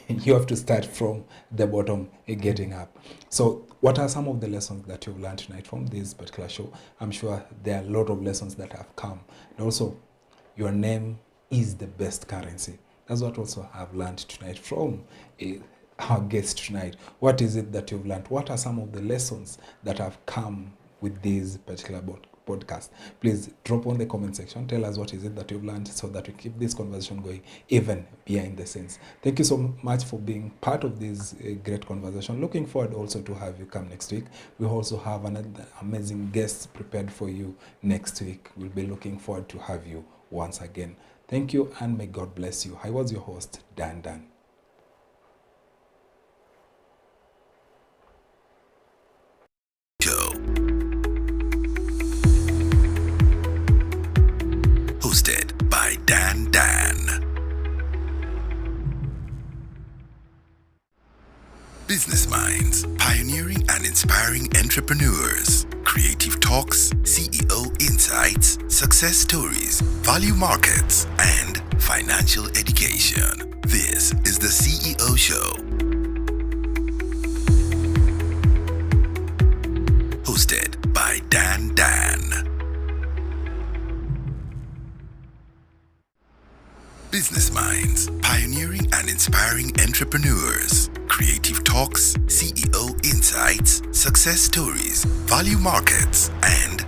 you have to start from the bottom getting up. So what are some of the lessons that you've learned tonight from this particular show? I'm sure there are a lot of lessons that have come. And also, your name is the best currency. That's what also I've learned tonight from our guest tonight. What is it that you've learned? What are some of the lessons that have come with this particular podcast? Please drop on the comment section. Tell us what is it that you've learned so that we keep this conversation going even behind the scenes. Thank you so much for being part of this great conversation. Looking forward also to have you come next week. We also have another amazing guest prepared for you next week. We'll be looking forward to have you once again. Thank you and may God bless you. I was your host, Dan. Show. Hosted by Dan. Business Minds, pioneering and inspiring entrepreneurs. Creative talks, CEO insights, success stories, value markets, and financial education. This is the CEO Show. Hosted by Dan. Business Minds, pioneering and inspiring entrepreneurs. Creative talks, CEO insights, success stories, value markets, and